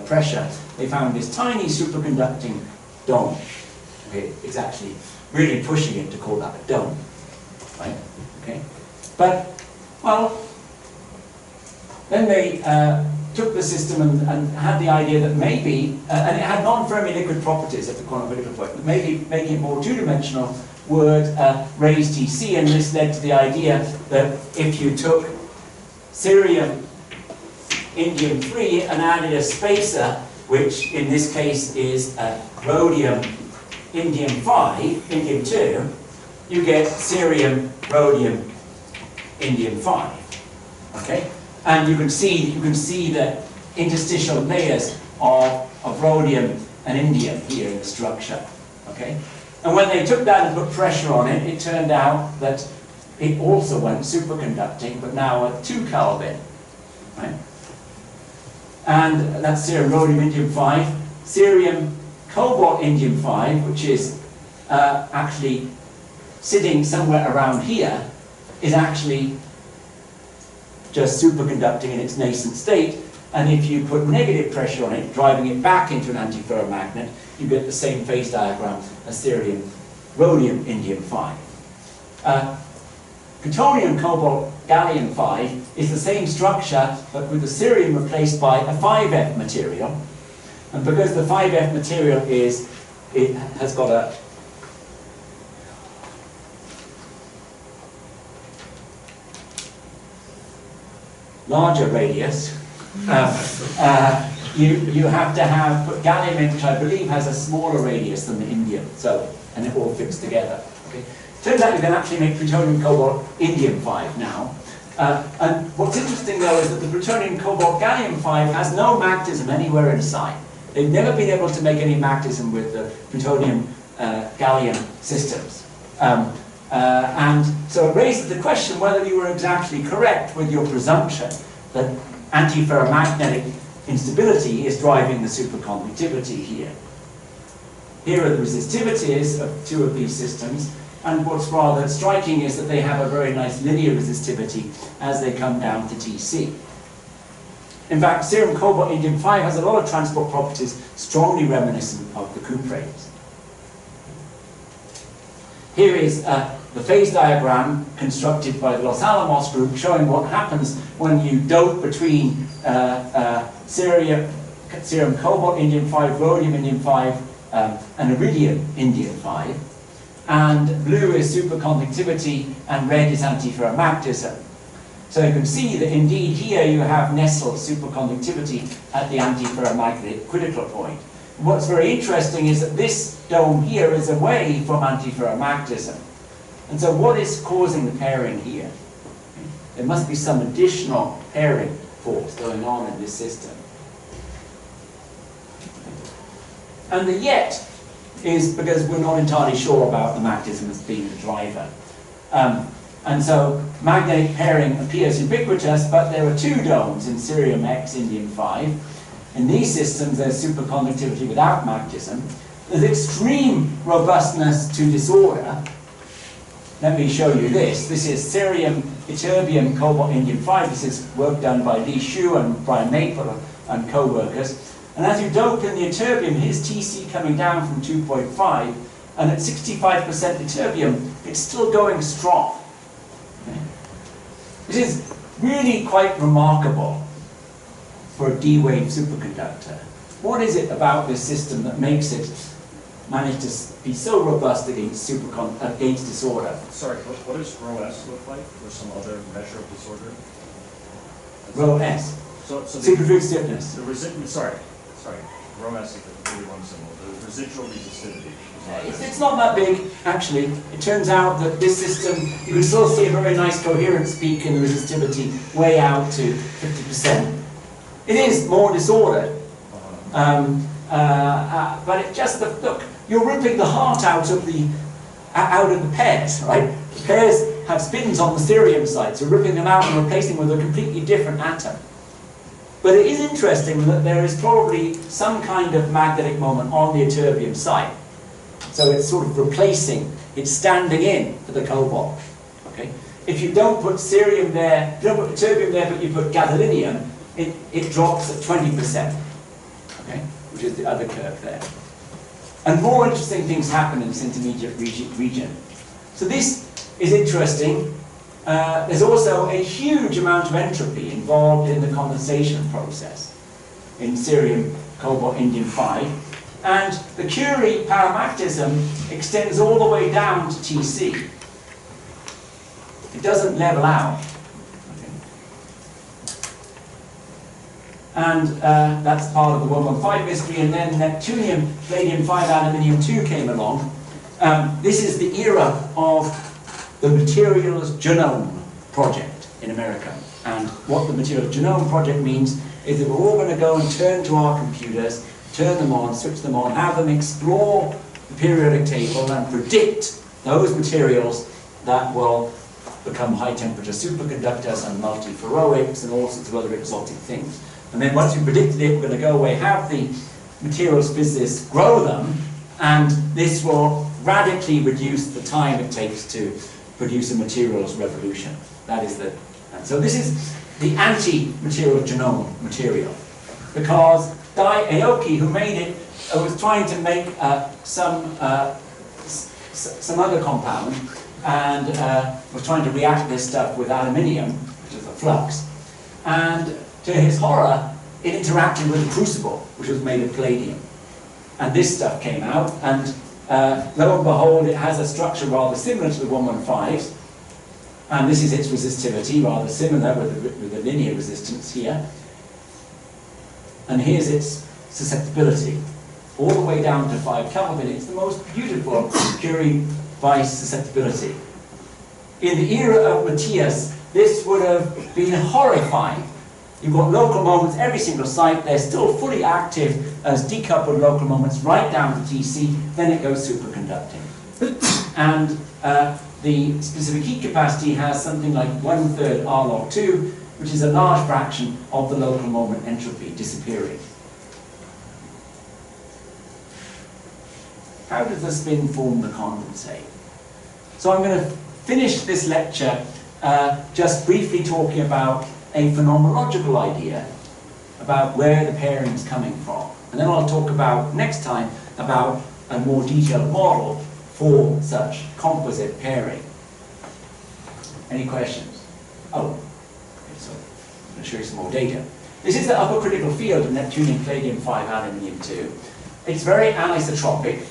pressure. They found this tiny superconducting dome. Okay, it's actually really pushing it to call that a dome, right? Okay, but well, then they took the system and had the idea that maybe, and it had non-Fermi liquid properties at the quantum critical point, that maybe making it more two-dimensional would raise DC, and this led to the idea that if you took cerium-indium-3 and added a spacer, which in this case is rhodium-indium-5, indium-2, you get cerium-rhodium-indium-5. Okay? And you can see the interstitial layers of rhodium and indium here in the structure. Okay? And when they took that and put pressure on it, it turned out that it also went superconducting, but now at 2 Kelvin. Right? And that's cerium rhodium indium 5. Cerium cobalt indium 5, which is actually sitting somewhere around here, is actually just superconducting in its nascent state. And if you put negative pressure on it, driving it back into an antiferromagnet, you get the same phase diagram as cerium rhodium indium 5. Plutonium, cobalt, gallium 5 is the same structure, but with the cerium replaced by a 5F material. And because the 5F material has got a larger radius, you have to have put gallium in, which I believe has a smaller radius than the indium, so, and it all fits together. Okay. Turns out you can actually make plutonium cobalt indium 5 now. And what's interesting though is that the plutonium cobalt gallium 5 has no magnetism anywhere inside. They've never been able to make any magnetism with the plutonium gallium systems. And so it raises the question whether you were exactly correct with your presumption that antiferromagnetic instability is driving the superconductivity here. Here are the resistivities of two of these systems, and what's rather striking is that they have a very nice linear resistivity as they come down to Tc. In fact, cerium cobalt indium 5 has a lot of transport properties strongly reminiscent of the cuprates. Here is the phase diagram constructed by the Los Alamos group showing what happens when you dope between cerium cobalt indium 5, rhodium indium 5, and iridium indium 5. And blue is superconductivity and red is antiferromagnetism. So you can see that indeed here you have nestled superconductivity at the antiferromagnetic critical point. What's very interesting is that this dome here is away from antiferromagnetism. And so what is causing the pairing here? There must be some additional pairing force going on in this system. And the yet is because we're not entirely sure about the magnetism as being the driver. And so magnetic pairing appears ubiquitous, but there are two domes in cerium X indium 5. In these systems, there's superconductivity without magnetism. There's extreme robustness to disorder. Let me show you this. This is cerium, ytterbium, cobalt indium 5. This is work done by Li Shu and Brian Maple and co-workers. And as you dope in the ytterbium, here's Tc coming down from 2.5, and at 65% ytterbium, it's still going strong. Okay. This is really quite remarkable for a D-wave superconductor. What is it about this system that makes it manage to be so robust against against disorder? Sorry, what does ρS look like for some other measure of disorder? ρS. So superfluid stiffness. The residual, sorry, ρS is the really one symbol. The residual resistivity. It's not that big, actually. It turns out that this system, you can still see a very nice coherence peak in the resistivity way out to 50%. It is more disordered. But it just, look, you're ripping the heart out of the pairs, right? The pairs have spins on the cerium side, so ripping them out and replacing them with a completely different atom. But it is interesting that there is probably some kind of magnetic moment on the ytterbium side. So it's sort of replacing, it's standing in for the cobalt. Okay? If you don't put cerium there, if you don't put ytterbium there, but you put gadolinium, it drops at 20%. Okay? Which is the other curve there. And more interesting things happen in this intermediate region. So this is interesting. There's also a huge amount of entropy involved in the condensation process in cerium cobalt indium 5. And the Curie paramagnetism extends all the way down to Tc. It doesn't level out. Okay. And that's part of the 115 mystery. And then neptunium, palladium 5, aluminium 2 came along. This is the era of the Materials Genome Project in America. And what the Materials Genome Project means is that we're all going to go and turn to our computers, turn them on, switch them on, have them explore the periodic table and predict those materials that will become high-temperature superconductors and multiferroics and all sorts of other exotic things. And then once you've predicted it, we're going to go away, have the materials physicists grow them, and this will radically reduce the time it takes to produce a materials revolution. That is and so this is the anti-material genome material, because Dai Aoki, who made it, was trying to make some other compound, and was trying to react this stuff with aluminium, which is a flux. And to his horror, it interacted with a crucible, which was made of palladium. And this stuff came out, and lo and behold, it has a structure rather similar to the 115s. And this is its resistivity, rather similar with the linear resistance here. And here's its susceptibility, all the way down to 5 Kelvin. It's the most beautiful Curie-Weiss susceptibility. In the era of Matthias, this would have been horrifying. You've got local moments every single site. They're still fully active as decoupled local moments right down to Tc. Then it goes superconducting. And the specific heat capacity has something like 1/3 R log 2, which is a large fraction of the local moment entropy disappearing. How does the spin form the condensate? So I'm going to finish this lecture just briefly talking about a phenomenological idea about where the pairing is coming from. And then I'll talk about, next time, about a more detailed model for such composite pairing. Any questions? Oh, okay, so I'm going to show you some more data. This is the upper critical field of neptunium, palladium 5, aluminium 2. It's very anisotropic,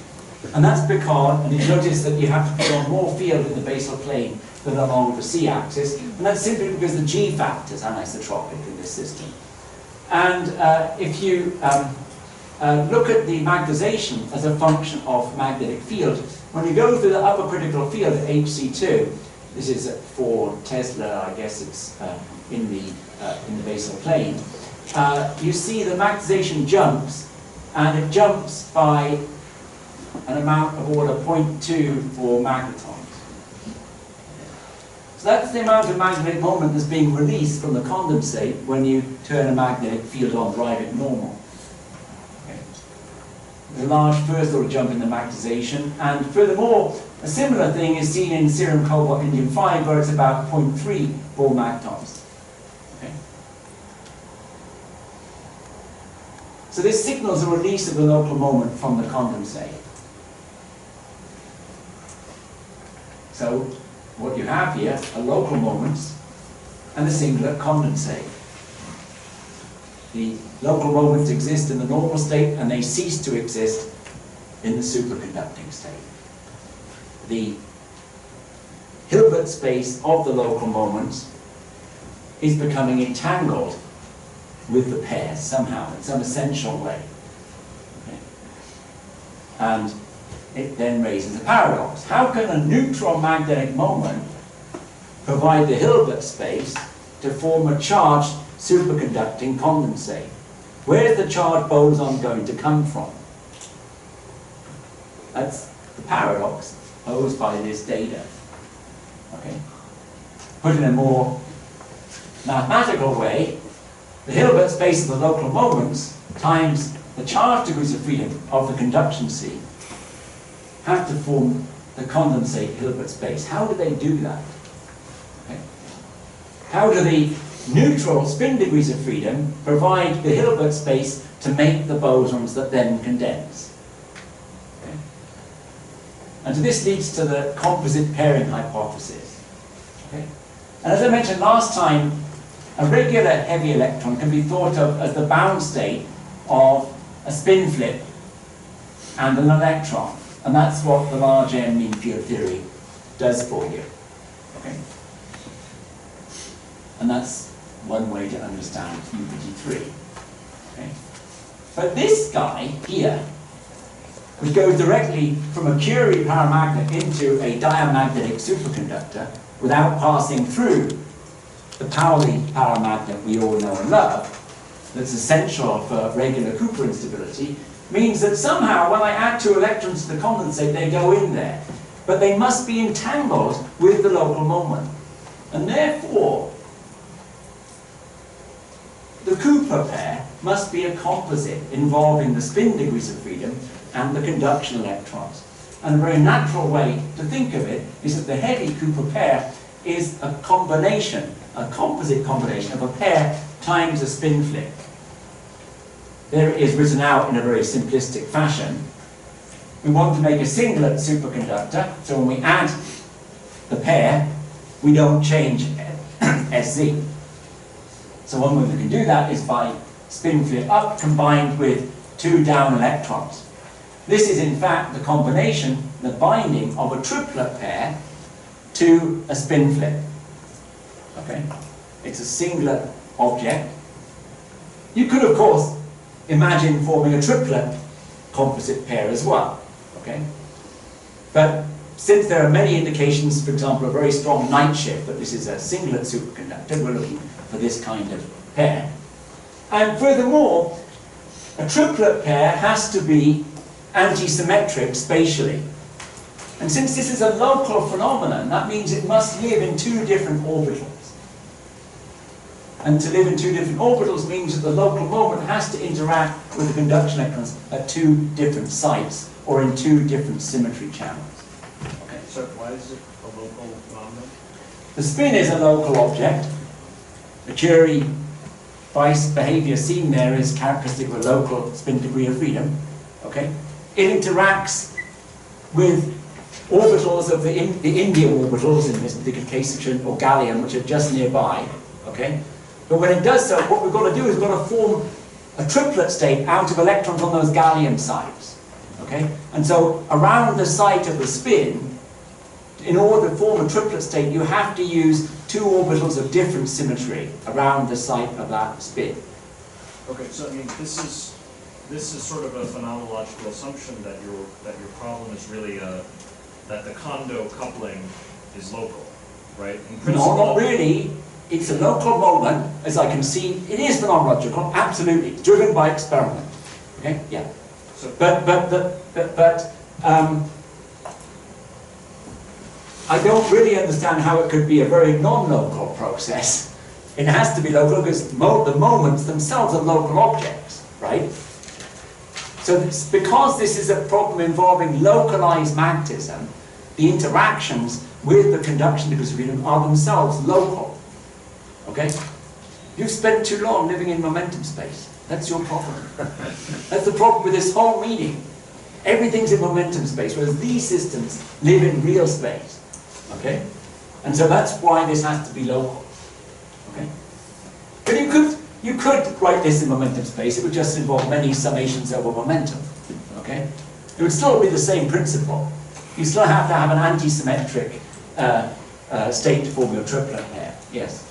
and that's because, and you notice that you have to put on more field in the basal plane than along the c-axis, and that's simply because the G factor is anisotropic in this system. And if you look at the magnetization as a function of magnetic field, when you go through the upper critical field at HC2, this is for Tesla, I guess it's in the basal plane, you see the magnetization jumps, and it jumps by an amount of order 0.2 for magnetons. So that's the amount of magnetic moment that's being released from the condensate when you turn a magnetic field on, drive it normal. Okay. There's a large first order jump in the magnetization, and furthermore, a similar thing is seen in serum cobalt indium 5, where it's about 0.3 for magnetons. Okay. So this signals a release of the local moment from the condensate. So what you have here are local moments and the singlet condensate. The local moments exist in the normal state and they cease to exist in the superconducting state. The Hilbert space of the local moments is becoming entangled with the pairs somehow, in some essential way. Okay. And it then raises a paradox. How can a neutron magnetic moment provide the Hilbert space to form a charged superconducting condensate? Where is the charged boson going to come from? That's the paradox posed by this data. Okay. Put in a more mathematical way, the Hilbert space of the local moments times the charge degrees of freedom of the conduction sea have to form the condensate Hilbert space. How do they do that? Okay. How do the neutral spin degrees of freedom provide the Hilbert space to make the bosons that then condense? Okay. And so this leads to the composite pairing hypothesis. Okay. And as I mentioned last time, a regular heavy electron can be thought of as the bound state of a spin flip and an electron. And that's what the large M mean field theory does for you. Okay? And that's one way to understand UPT3. Okay? But this guy here, which goes directly from a Curie paramagnet into a diamagnetic superconductor without passing through the Pauli paramagnet we all know and love, that's essential for regular Cooper instability, means that somehow when I add 2 electrons to the condensate, they go in there. But they must be entangled with the local moment. And therefore, the Cooper pair must be a composite involving the spin degrees of freedom and the conduction electrons. And a very natural way to think of it is that the heavy Cooper pair is a combination, a composite combination of a pair times a spin flip. There it is written out in a very simplistic fashion. We want to make a singlet superconductor, so when we add the pair, we don't change SZ. So one way we can do that is by spin flip up combined with 2 down electrons. This is in fact the combination, the binding of a triplet pair to a spin flip. Okay? It's a singlet object. You could, of course, imagine forming a triplet composite pair as well. Okay? But since there are many indications, for example, a very strong night shift, that this is a singlet superconductor, we're looking for this kind of pair. And furthermore, a triplet pair has to be anti-symmetric spatially. And since this is a local phenomenon, that means it must live in two different orbitals. And to live in two different orbitals means that the local moment has to interact with the conduction electrons at two different sites, or in two different symmetry channels. Okay. So why is it a local phenomenon? The spin is a local object. The Curie Weiss behavior seen there is characteristic of a local spin degree of freedom. Okay? It interacts with orbitals of the India orbitals, in this particular case, or gallium, which are just nearby. Okay? But when it does so, what we've got to do is we've got to form a triplet state out of electrons on those gallium sites. Okay? And so around the site of the spin, in order to form a triplet state, you have to use two orbitals of different symmetry around the site of that spin. Okay, so I mean, this is sort of a phenomenological assumption that your problem is really that the Kondo coupling is local, right? In principle, No, not really. It's a local moment, as I can see. It is phenomenological, absolutely. It's driven by experiment. Okay, yeah. So, I don't really understand how it could be a very non-local process. It has to be local because the moments themselves are local objects, right? So because this is a problem involving localized magnetism, the interactions with the conduction degrees of freedom are themselves local. Okay? You've spent too long living in momentum space. That's your problem. That's the problem with this whole meeting. Everything's in momentum space, whereas these systems live in real space. Okay? And so that's why this has to be local. Okay? But you could write this in momentum space. It would just involve many summations over momentum. Okay? It would still be the same principle. You still have to have an anti-symmetric state to form your triplet pair. Yes?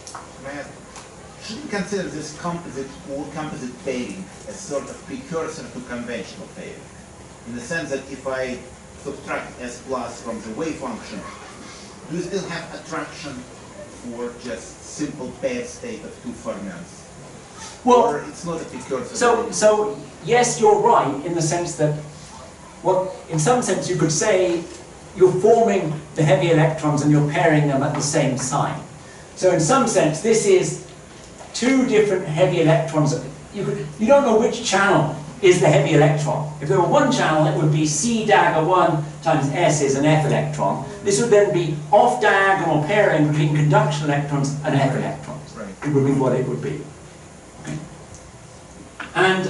Should we consider this composite or composite pairing as sort of precursor to conventional pairing? In the sense that if I subtract S plus from the wave function, do you still have attraction for just simple paired state of two fermions? Well, or it's not a precursor? So yes, you're right in the sense that, in some sense you could say you're forming the heavy electrons and you're pairing them at the same sign. So in some sense this is two different heavy electrons. You don't know which channel is the heavy electron. If there were one channel, it would be C dagger 1 times S is an F electron. This would then be off-diagonal pairing between conduction electrons and F electrons. Right. It would be what it would be. Okay. And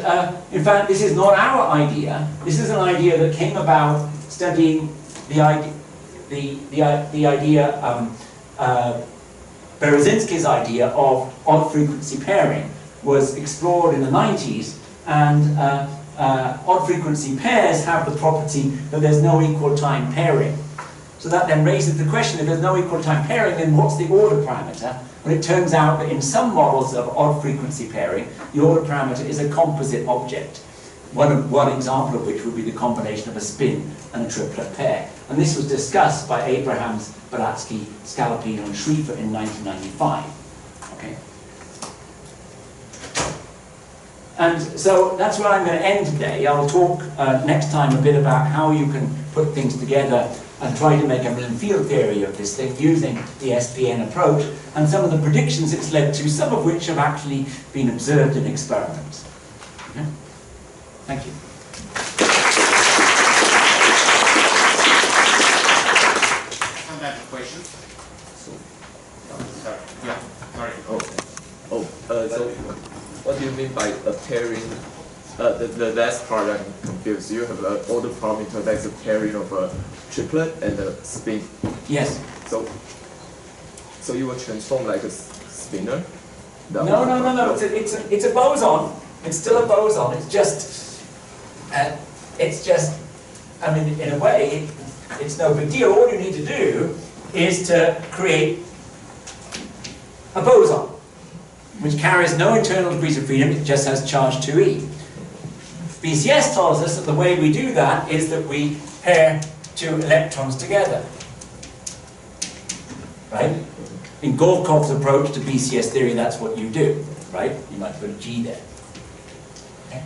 in fact, this is not our idea. This is an idea that came about studying the idea, Berezinski's idea of odd frequency pairing was explored in the 90s. And odd frequency pairs have the property that there's no equal time pairing. So that then raises the question, if there's no equal time pairing, then what's the order parameter? Well, it turns out that in some models of odd frequency pairing, the order parameter is a composite object. One example of which would be the combination of a spin and a triplet pair. And this was discussed by Abrahams, Balatsky, Scalapino, and Schrieffer in 1995. Okay. And so that's where I'm going to end today. I'll talk next time a bit about how you can put things together and try to make a mean field theory of this thing using the SPN approach, and some of the predictions it's led to, some of which have actually been observed in experiments. Okay? Thank you. Come back to questions. Sorry. Yeah. Sorry. So what do you mean by a pairing? The last part I'm confused. You have an order parameter that's a pairing of a triplet and a spin. Yes. So you will transform like a spinner? No. It's a boson. It's still a boson. It's just. I mean, in a way, it's no big deal. All you need to do is to create a boson, which carries no internal degrees of freedom. It just has charge 2e. BCS tells us that the way we do that is that we pair two electrons together. Right? In Gorkov's approach to BCS theory, that's what you do. Right? You might put a G there. Okay?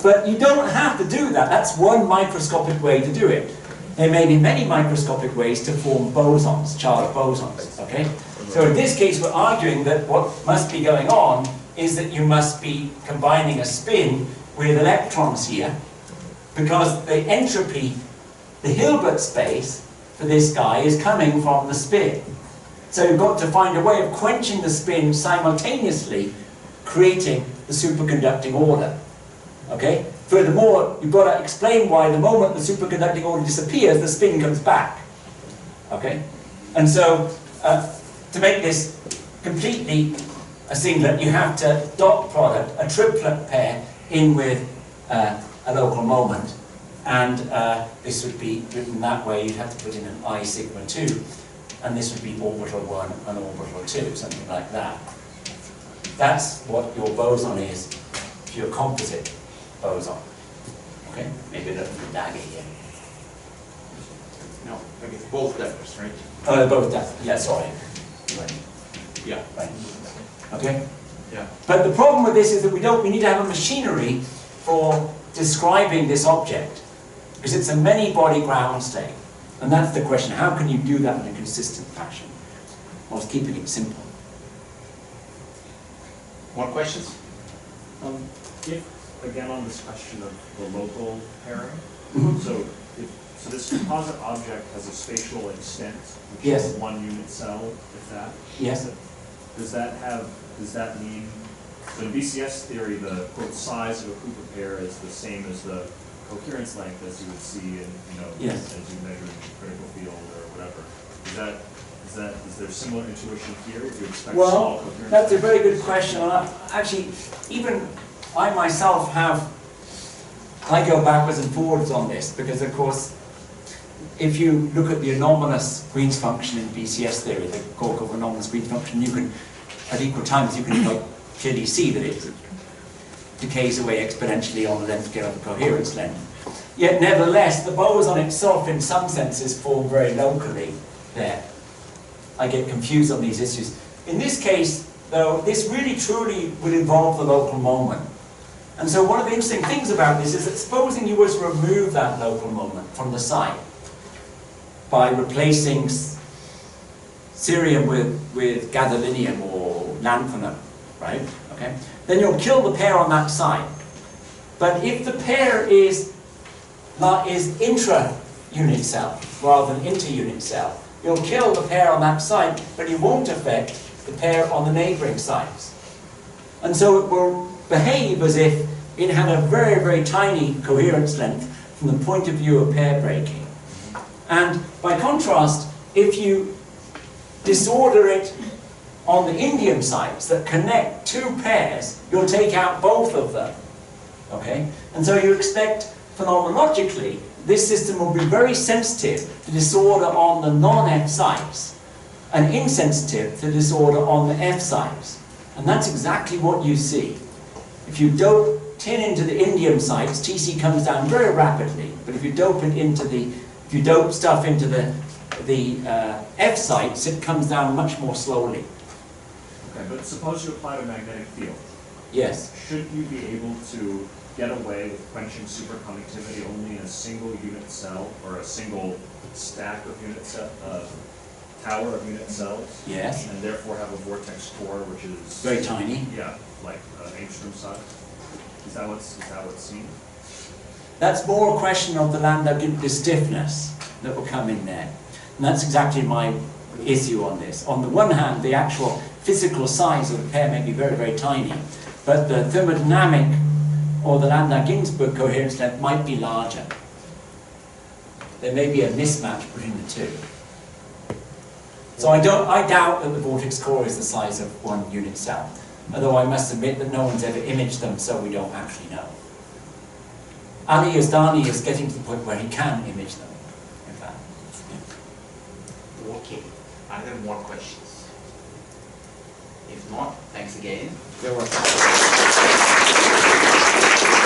But you don't have to do that. That's one microscopic way to do it. there may be many microscopic ways to form bosons, charged bosons, okay? So in this case, we're arguing that what must be going on is that you must be combining a spin with electrons here, because the entropy, the Hilbert space for this guy is coming from the spin. So you've got to find a way of quenching the spin simultaneously, creating the superconducting order. Okay? Furthermore, you've got to explain why the moment the superconducting order disappears, the spin comes back. Okay? And so, to make this completely a singlet, you have to dot product a triplet pair in with a local moment. And this would be written that way. You'd have to put in an I sigma 2. And this would be orbital 1 and orbital 2, something like that. That's what your boson is for your composite boson. Okay? Maybe a little dagger here. No, like it's both daggers, right? Oh, they're both daggers. Yeah, sorry. Right. Yeah. Right. Okay? Yeah. But the problem with this is that we need to have a machinery for describing this object, because it's a many-body ground state. And that's the question, how can you do that in a consistent fashion, whilst keeping it simple? More questions? If, again, on this question of the local pairing, Mhm. so this composite object has a spatial extent, which Yes. is 1 unit cell, if that. Yes? Does that mean, so in BCS theory, the quote size of a Cooper pair is the same as the coherence length as you would see in, Yes. as you measure in critical field or whatever. Is there similar intuition here? Would you expect small Well, coherence that's a lengths? very good question. And actually, even I myself I go backwards and forwards on this, because of course, if you look at the anomalous Green's function in BCS theory, the Korkov anomalous Green's function, you can, at equal times, you can clearly see that it decays away exponentially on the length scale of the coherence length. Yet, nevertheless, the boson itself, in some senses, formed very locally there. I get confused on these issues. In this case, though, this really truly would involve the local moment. And so one of the interesting things about this is that supposing you were to remove that local moment from the site by replacing cerium with gadolinium or lanthanum, right? Okay? Then you'll kill the pair on that site. But if the pair is intra-unit cell rather than inter-unit cell, you'll kill the pair on that site, but you won't affect the pair on the neighboring sites. And so it will behave as if it had a very, very tiny coherence length from the point of view of pair breaking. And by contrast, if you disorder it on the indium sites that connect two pairs, you'll take out both of them. Okay? And so you expect, phenomenologically, this system will be very sensitive to disorder on the non-F sites and insensitive to disorder on the F sites. And that's exactly what you see. If you dope tin into the indium sites, TC comes down very rapidly. But if you dope stuff into the F sites, it comes down much more slowly. Okay, but suppose you applied a magnetic field. Yes. Shouldn't you be able to get away with quenching superconductivity only in a single unit cell or a single stack of unit cell, tower of unit cells? Yes. And therefore have a vortex core which is Very tiny. Yeah, like angstrom size. Is that what's seen? That's more a question of the lambda the stiffness that will come in there. And that's exactly my issue on this. On the one hand, the actual physical size of the pair may be very, very tiny, but the thermodynamic or the Landau-Ginzburg coherence length might be larger. There may be a mismatch between the two. So I doubt that the vortex core is the size of one unit cell, although I must admit that no one's ever imaged them, so we don't actually know. Ali Yazdani is getting to the point where he can image them, in fact. Yeah. Okay. Are there more questions? If not, thanks again. You're welcome.